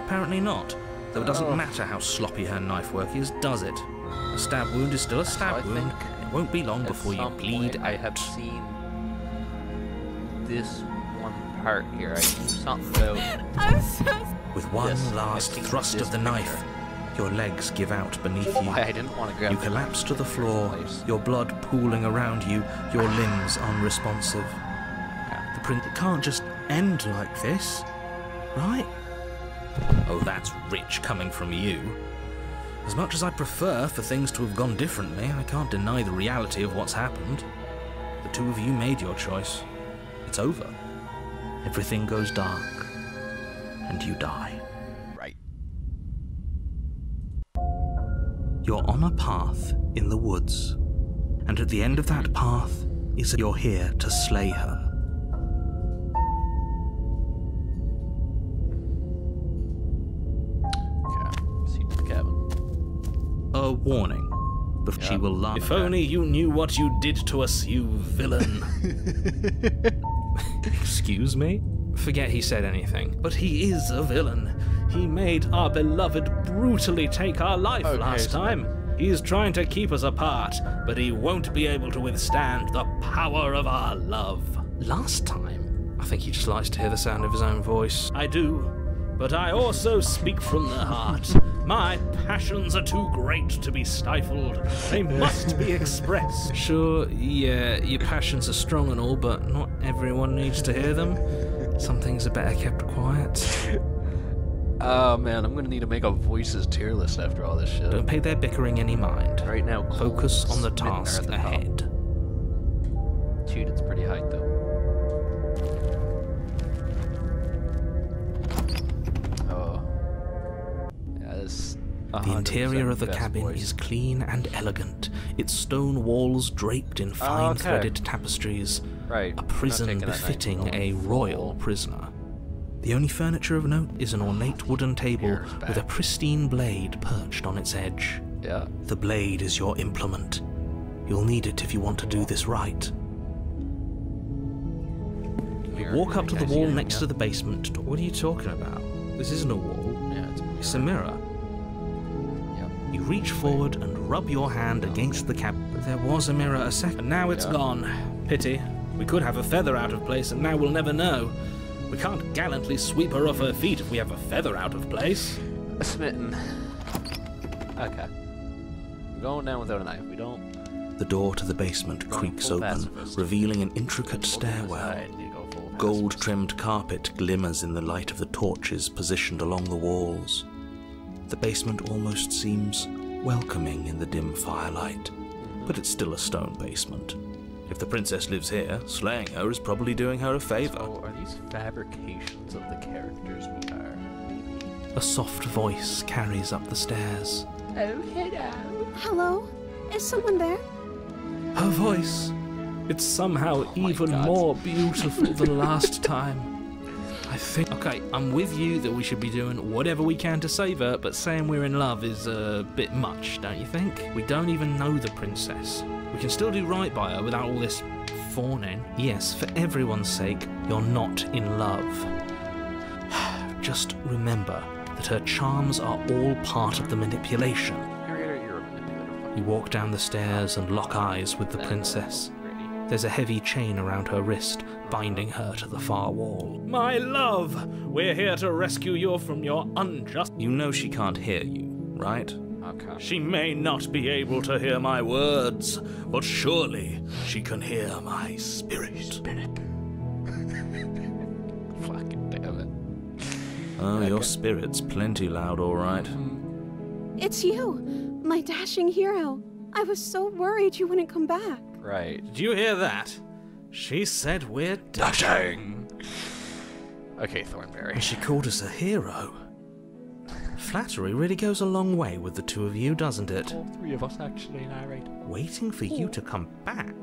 Apparently not. Though it doesn't matter how sloppy her knife work is, does it? A stab wound is still a stab wound. It won't be long before you bleed out. I have seen this one part here. I knew something about. I'm so. With one last thrust of the knife, your legs give out beneath you. I didn't want to grab You collapse to the floor, your blood pooling around you, your limbs unresponsive. The print can't just end like this, right? Oh, that's rich coming from you. As much as I prefer for things to have gone differently, I can't deny the reality of what's happened. The two of you made your choice. It's over. Everything goes dark, and you die. Right. You're on a path in the woods, and at the end of that path is you're here to slay her. A warning, but she will laugh. If only you knew what you did to us, you villain. Excuse me? Forget he said anything. But he is a villain. He made our beloved brutally take our life last time. He's trying to keep us apart, but he won't be able to withstand the power of our love. Last time? I think he just likes to hear the sound of his own voice. I do. But I also speak from the heart. My passions are too great to be stifled. They must be expressed. Sure, yeah, your passions are strong and all, but not everyone needs to hear them. Some things are better kept quiet. Oh man, I'm gonna need to make a voices tier list after all this shit. Don't pay their bickering any mind. Right now, focus on the task ahead. Dude, it's pretty high though. The interior of the cabin is clean and elegant, its stone walls draped in fine threaded tapestries, right. A prison befitting a royal prisoner. The only furniture of note is an ornate wooden table with a pristine blade perched on its edge. Yeah. The blade is your implement. You'll need it if you want to do this right. You walk up to the wall next to the basement. What are you talking about? This isn't a wall. Yeah, it's a mirror. You reach forward and rub your hand against the cap. There was a mirror a second, and now it's gone. Pity. We could have a feather out of place, and now we'll never know. We can't gallantly sweep her off her feet if we have a feather out of place. Smitten. Okay. We're going down without a knife. We don't. The door to the basement creaks open, revealing an intricate stairwell. Gold-trimmed carpet glimmers in the light of the torches positioned along the walls. The basement almost seems welcoming in the dim firelight, but it's still a stone basement. If the princess lives here, slaying her is probably doing her a favor. So are these fabrications of the characters we are? A soft voice carries up the stairs. Oh, hello. Hello? Is someone there? Her voice. It's somehow even more beautiful than last time. I think... Okay, I'm with you that we should be doing whatever we can to save her, but saying we're in love is a bit much, don't you think? We don't even know the princess. We can still do right by her without all this fawning. Yes, for everyone's sake, you're not in love. Just remember that her charms are all part of the manipulation. You're a manipulator. You walk down the stairs and lock eyes with the princess. There's a heavy chain around her wrist, binding her to the far wall. My love! We're here to rescue you from your unjust... You know she can't hear you, right? Okay. She may not be able to hear my words, but surely she can hear my spirit. Fucking damn it. Oh, your spirit's plenty loud, all right. It's you, my dashing hero. I was so worried you wouldn't come back. Right. Did you hear that? She said we're dashing. Okay, Thornberry. And she called us a hero. Flattery really goes a long way with the two of you, doesn't it? All three of us actually narrate. Waiting for you to come back?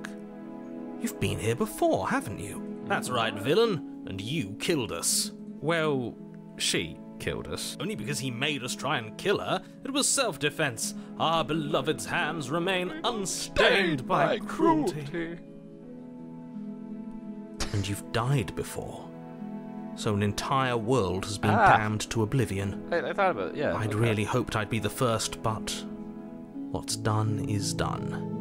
You've been here before, haven't you? That's right, villain. And you killed us. Well, she killed us. Only because he made us try and kill her. It was self-defense. Our beloved's hands remain unstained by cruelty. And you've died before. So an entire world has been damned to oblivion. I thought about it, yeah. I'd really hoped I'd be the first, but what's done is done.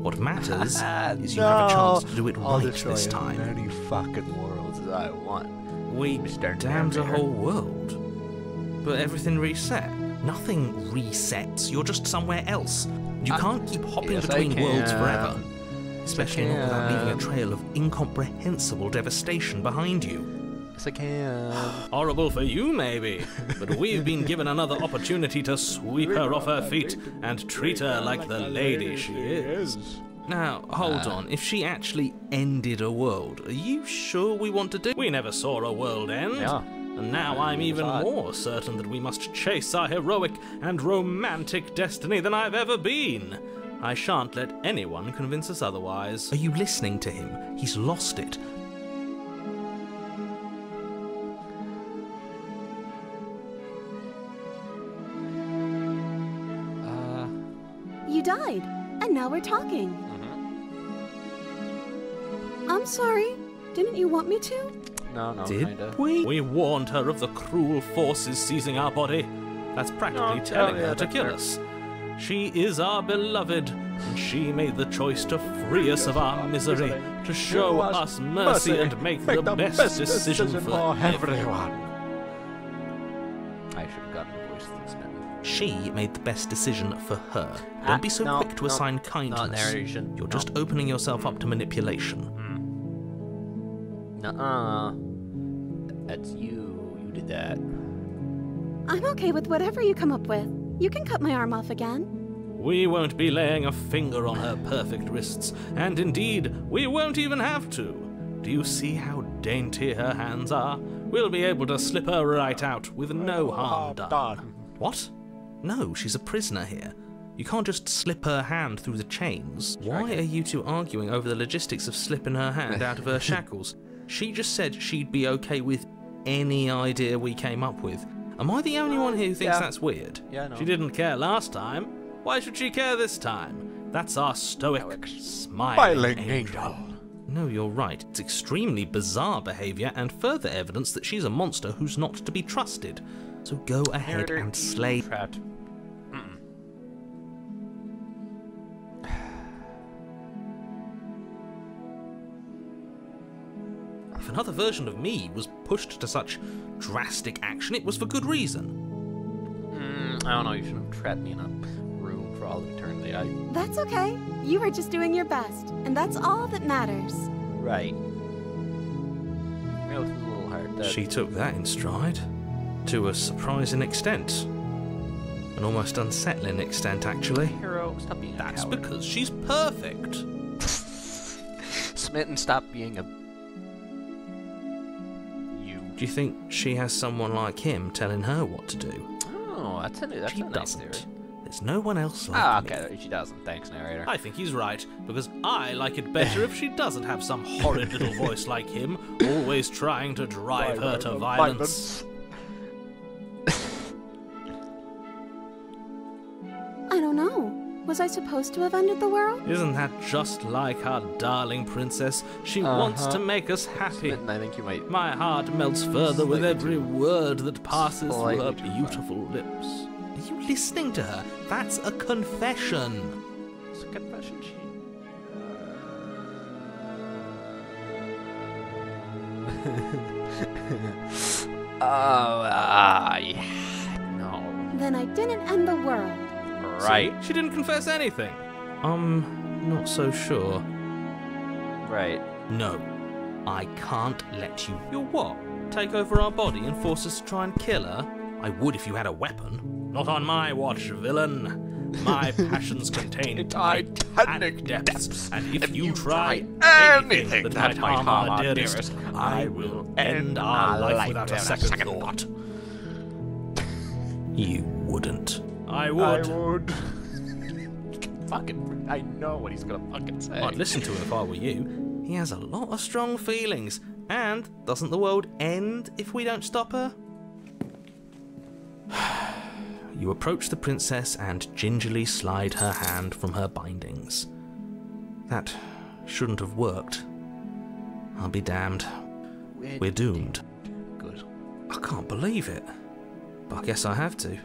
What matters is you have a chance to do it right this time. As many fucking worlds as I want. We damned a whole world. But everything reset. Nothing resets. You're just somewhere else. You can't keep hopping between worlds forever. Especially not without leaving a trail of incomprehensible devastation behind you. Yes, I can. Horrible for you, maybe, but we've been given another opportunity to sweep her off her feet and treat her like the lady she is. Now, hold on. If she actually ended a world, are you sure we want to do? We never saw a world end. Yeah. And now I'm even more certain that we must chase our heroic and romantic destiny than I've ever been. I shan't let anyone convince us otherwise. Are you listening to him? He's lost it. You died, and now we're talking. I'm sorry. Didn't you want me to? No, Did kinda. we? We warned her of the cruel forces seizing our body. That's practically telling her to kill us. She is our beloved, and she made the choice to free us of our misery, to show us mercy and make the best decision for everyone. I should have gotten a voice to this man. She made the best decision for her. Don't be so quick to assign kindness. narration. You're just opening yourself up to manipulation. Nuh-uh. That's you. You did that. I'm okay with whatever you come up with. You can cut my arm off again. We won't be laying a finger on her perfect wrists, and indeed, we won't even have to. Do you see how dainty her hands are? We'll be able to slip her right out with no harm done. What? No, she's a prisoner here. You can't just slip her hand through the chains. Why are you two arguing over the logistics of slipping her hand out of her shackles? She just said she'd be okay with any idea we came up with. Am I the only one here who thinks that's weird? Yeah, no. She didn't care last time. Why should she care this time? That's our stoic, smiling angel. No, you're right. It's extremely bizarre behaviour and further evidence that she's a monster who's not to be trusted. So go ahead and slay... Trapped. If another version of me was pushed to such drastic action, it was for good reason. I don't know, you shouldn't have trapped me in a room for all of eternity. That's okay. You were just doing your best, and that's all that matters. Right. Real a little hard. She took that in stride. To a surprising extent. An almost unsettling extent, actually. Hero, stop being That's a coward. because she's perfect. Smitten, stop being a... Do you think she has someone like him telling her what to do? Oh, that's a nice doesn't. theory. There's no one else like Ah, me. okay, she doesn't. Thanks, narrator. I think he's right, because I like it better if she doesn't have some horrid little voice like him, always trying to drive her to violence. I don't know. Was I supposed to have ended the world? Isn't that just like our darling princess? She wants to make us happy. Smitten, I think you might... My heart melts further with every word that passes through her Slightly too beautiful lips. Are you listening to her? That's a confession. It's a confession sheet. No. Then I didn't end the world. Right. See? She didn't confess anything. Not so sure. Right. No, I can't let you. You're what? Take over our body and force us to try and kill her? I would if you had a weapon. Not on my watch, villain. My passions contain titanic depths, and if you try anything that might harm our dearest, I will end our life without a second thought. You wouldn't. I would. Fucking, I know what he's gonna fucking say. I'd listen to him if I were you. He has a lot of strong feelings. And doesn't the world end if we don't stop her? You approach the princess and gingerly slide her hand from her bindings. That shouldn't have worked. I'll be damned. We're doomed. I can't believe it. But I guess I have to.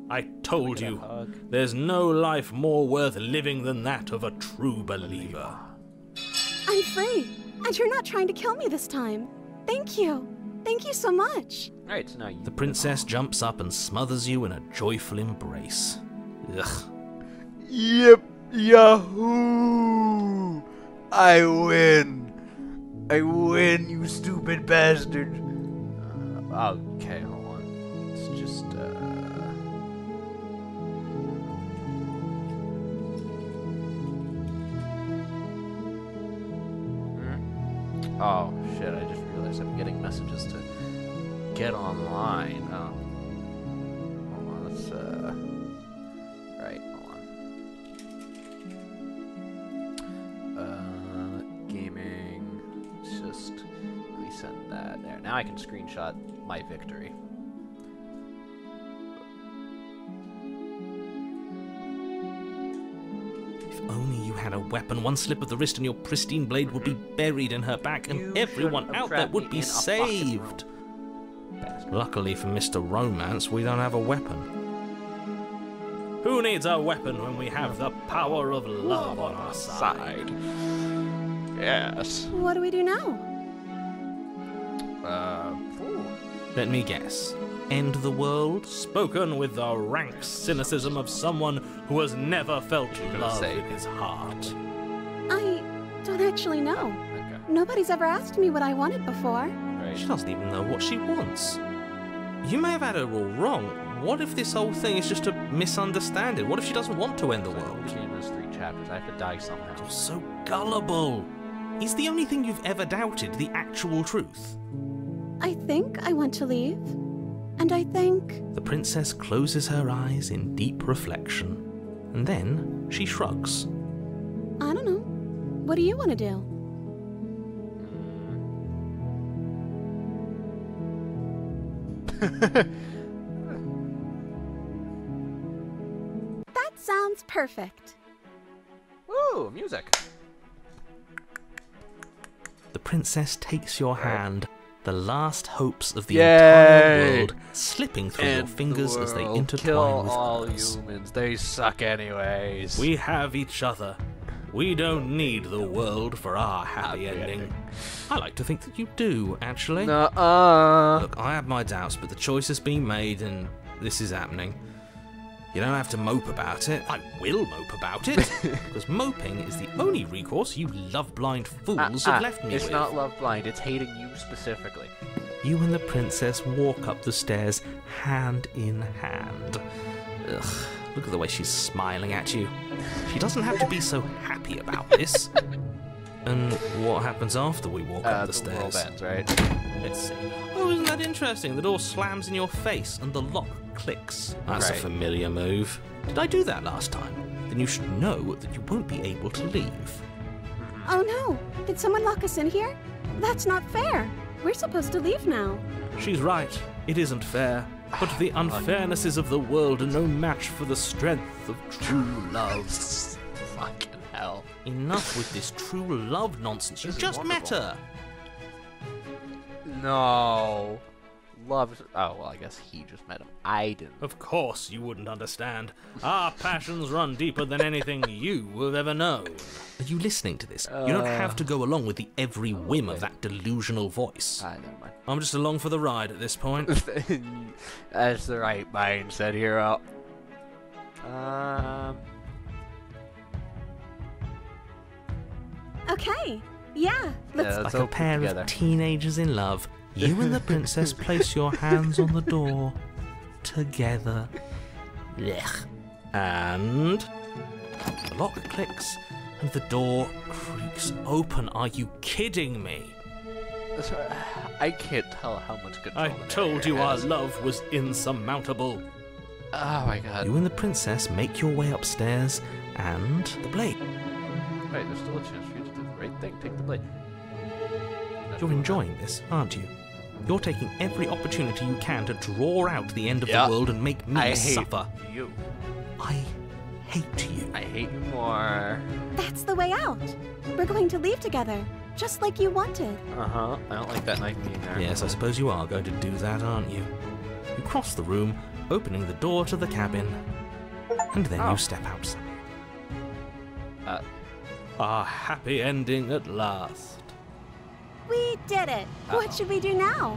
I told you, there's no life more worth living than that of a true believer. I'm free, and you're not trying to kill me this time. Thank you. Thank you so much. Alright, so now you... The princess jumps up and smothers you in a joyful embrace. Ugh. Yep, yahoo! I win! I win, you stupid bastard! Okay, hold on. It's just, Oh, shit, I just realized I'm getting messages to get online. Oh. Hold on, let's, right, hold on. Gaming, let's just quickly send that there. Now I can screenshot my victory. If only you had a weapon, one slip of the wrist and your pristine blade would be buried in her back and everyone out there would be saved. Luckily for Mr. Romance, we don't have a weapon. Who needs a weapon when we have the power of love on our side? Yes. What do we do now? Let me guess. End the world? Spoken with the rank cynicism of someone who has never felt love in his heart. I don't actually know. Okay. Nobody's ever asked me what I wanted before. Right. She doesn't even know what she wants. You may have had her all wrong. What if this whole thing is just a misunderstanding? What if she doesn't want to end the world? Between those 3 chapters, I have to die somehow. You're so gullible. Is the only thing you've ever doubted the actual truth? I think I want to leave. And I think... The princess closes her eyes in deep reflection. And then she shrugs. I don't know. What do you want to do? That sounds perfect. Woo, music. The princess takes your hand, the last hopes of the Yay! entire world slipping through your End fingers as they world. intertwine Kill with all hers. humans. They suck anyways. We have each other. We don't need the world for our happy ending. I like to think that you do, actually. Nuh-uh. Look, I have my doubts, but the choice has been made and this is happening. You don't have to mope about it. I will mope about it, because moping is the only recourse you love-blind fools have left me It's with. not love blind, it's hating you specifically. You and the princess walk up the stairs, hand in hand. Ugh, look at the way she's smiling at you. She doesn't have to be so happy about this. And what happens after we walk up the stairs? World ends, right? Let's see. Oh, isn't that interesting? The door slams in your face and the lock clicks. That's a Right. familiar move. Did I do that last time? Then you should know that you won't be able to leave. Oh no! Did someone lock us in here? That's not fair. We're supposed to leave now. She's right. It isn't fair. But the unfairnesses of the world are no match for the strength of true love. Fucking hell. Enough with this true love nonsense. You This is just met wonderful. her. No. Love. Oh, well, I guess he just met him. I didn't. Of course you wouldn't understand. Our passions run deeper than anything you have ever known. Are you listening to this? You don't have to go along with the every whim of that delusional voice. Never mind. I'm just along for the ride at this point. That's the right mindset, hero. Okay. Yeah. Let's. Like a pair of teenagers in love, you and the princess place your hands on the door together. Blech. And the lock clicks and the door creaks open. Are you kidding me? I can't tell how much control. I told you our love was insurmountable. Oh my god. You and the princess make your way upstairs and the blade. Wait, there's still a chance for you to do the right thing. Take the blade. You're enjoying this, aren't you? You're taking every opportunity you can to draw out the end of the world and make me I hate suffer. you. I hate you. I hate you more. That's the way out. We're going to leave together. just like you wanted. Uh-huh. I don't like that knife being there. Yes, I suppose you are going to do that, aren't you? You cross the room, opening the door to the cabin, and then you step outside. A happy ending at last. We did it. What should we do now?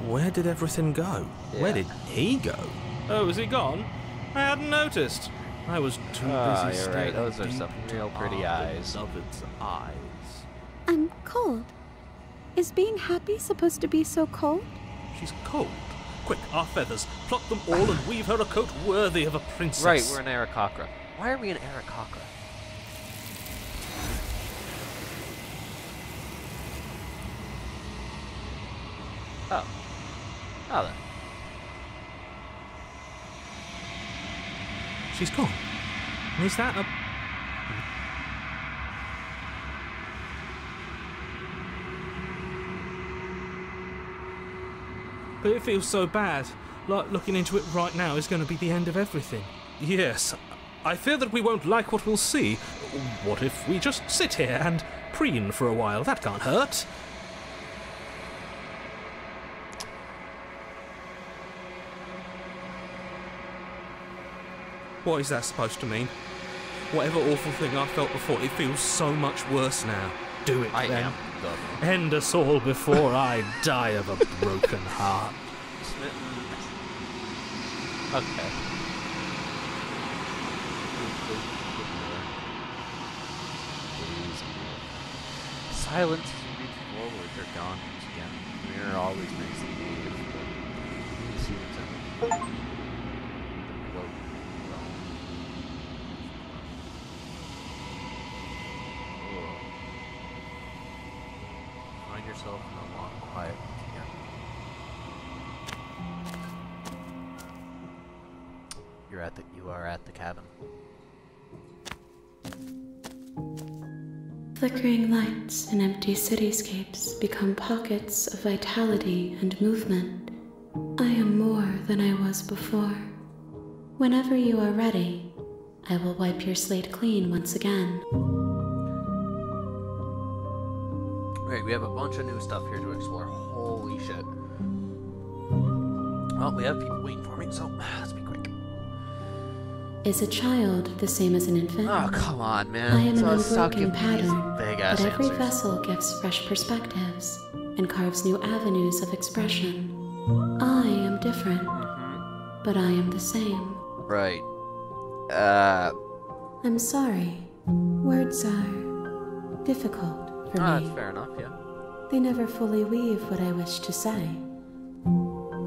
Where did everything go? Yeah. Where did he go? Oh, is he gone? I hadn't noticed. I was too busy you're staring right. Those are deep some real pretty into our eyes. beloved's eyes. I'm cold. Is being happy supposed to be so cold? She's cold. Quick, our feathers. Pluck them all and weave her a coat worthy of a princess. Right, we're an Aarakocra. Why are we an Aarakocra? Oh. Oh, then. She's gone. And is that a... But it feels so bad. Like looking into it right now is going to be the end of everything. Yes. I fear that we won't like what we'll see. What if we just sit here and preen for a while? That can't hurt. What is that supposed to mean? Whatever awful thing I felt before, it feels so much worse now. Do it, I then. am the End us all before I die of a broken heart. Okay. Silence as you reach forward, they're gone once again. Mirror always makes them native, but you see what's in the cloak. Find yourself in a long quiet once again. You are at the cabin. Flickering lights and empty cityscapes become pockets of vitality and movement. I am more than I was before. Whenever you are ready, I will wipe your slate clean once again. Right, we have a bunch of new stuff here to explore. Holy shit. Well, we have people waiting for me, so let's be quick. Is a child the same as an infant? Oh, come on, man. I am an Stop unbroken giving me these pattern, big-ass but every answers. vessel gives fresh perspectives and carves new avenues of expression. I am different, but I am the same. Right. I'm sorry. Words are difficult for me. That's fair enough, yeah. They never fully weave what I wish to say.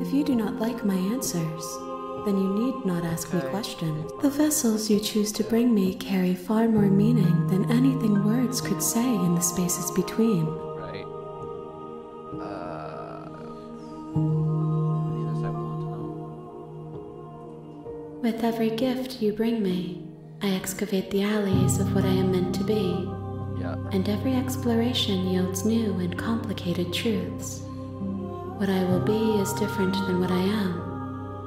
If you do not like my answers, then you need not ask me questions. The vessels you choose to bring me carry far more meaning than anything words could say in the spaces between. Right. Any of this I want to know. With every gift you bring me, I excavate the alleys of what I am meant to be, Yeah. and every exploration yields new and complicated truths. What I will be is different than what I am,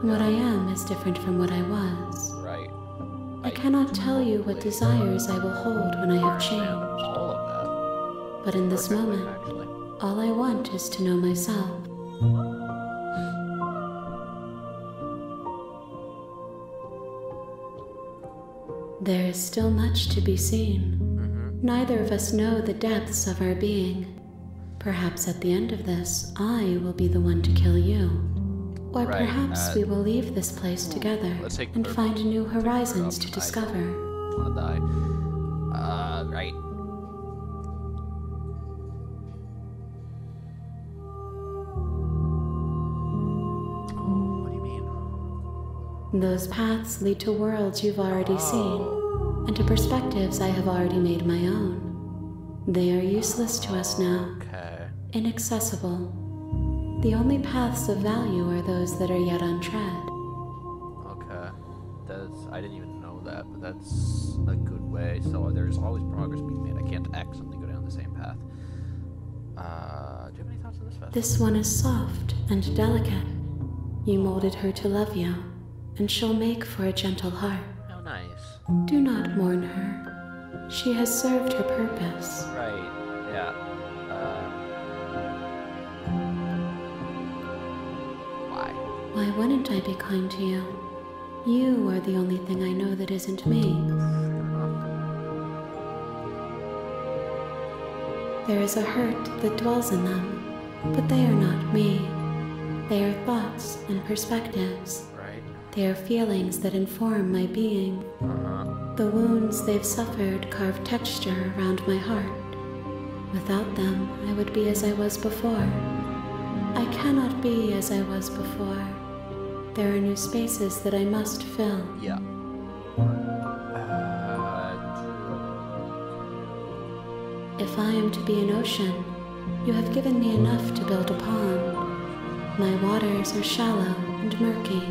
and what I am is different from what I was. Right. I cannot tell you what desires I will hold when I have changed, All of but in that. this Perfectly, moment, actually. all I want is to know myself. There is still much to be seen. Neither of us know the depths of our being. Perhaps at the end of this, I will be the one to kill you. Or Right, perhaps we will leave this place together let's take and her- find new take her horizons up. to I discover. don't wanna die. Right. Oh, what do you mean? Those paths lead to worlds you've already seen, and to perspectives I have already made my own. They are useless to us now, Okay. inaccessible. The only paths of value are those that are yet untread. Okay. I didn't even know that, but that's a good way. So there's always progress being made. I can't accidentally go down the same path. Do you have any thoughts on this festival? This one is soft and delicate. You molded her to love you, and she'll make for a gentle heart. Oh, nice. Do not mourn her. She has served her purpose. Right. Yeah. Why? Why wouldn't I be kind to you? You are the only thing I know that isn't me. There is a hurt that dwells in them, but they are not me. They are thoughts and perspectives. Right. They are feelings that inform my being. The wounds they've suffered carve texture around my heart. Without them, I would be as I was before. I cannot be as I was before. There are new spaces that I must fill. Yeah. If I am to be an ocean, you have given me enough to build upon. My waters are shallow and murky,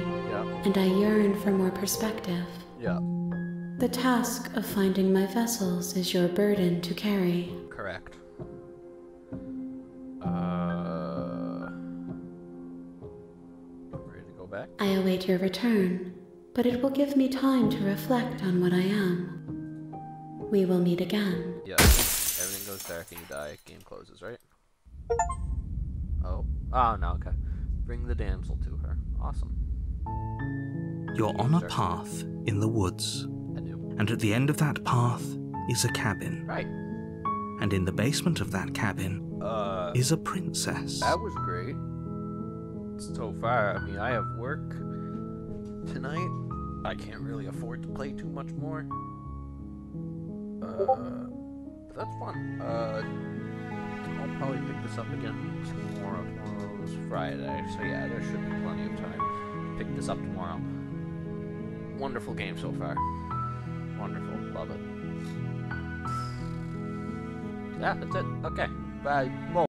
and I yearn for more perspective. Yeah. The task of finding my vessels is your burden to carry. Correct. Ready to go back? I await your return, but it will give me time to reflect on what I am. We will meet again. Yeah. Everything goes dark and you die. Game closes, right? Oh. Oh, no, okay. Bring the damsel to her. Awesome. You're on a path in the woods, I do. and at the end of that path is a cabin. Right. And in the basement of that cabin is a princess. That was great. So far, I mean, I have work tonight. I can't really afford to play too much more. But that's fun. I'll probably pick this up again tomorrow. Tomorrow's Friday, so yeah, there should be plenty of time to pick this up tomorrow. Wonderful game so far. Wonderful. Love it. Yeah, that's it. Okay. Bye. Well,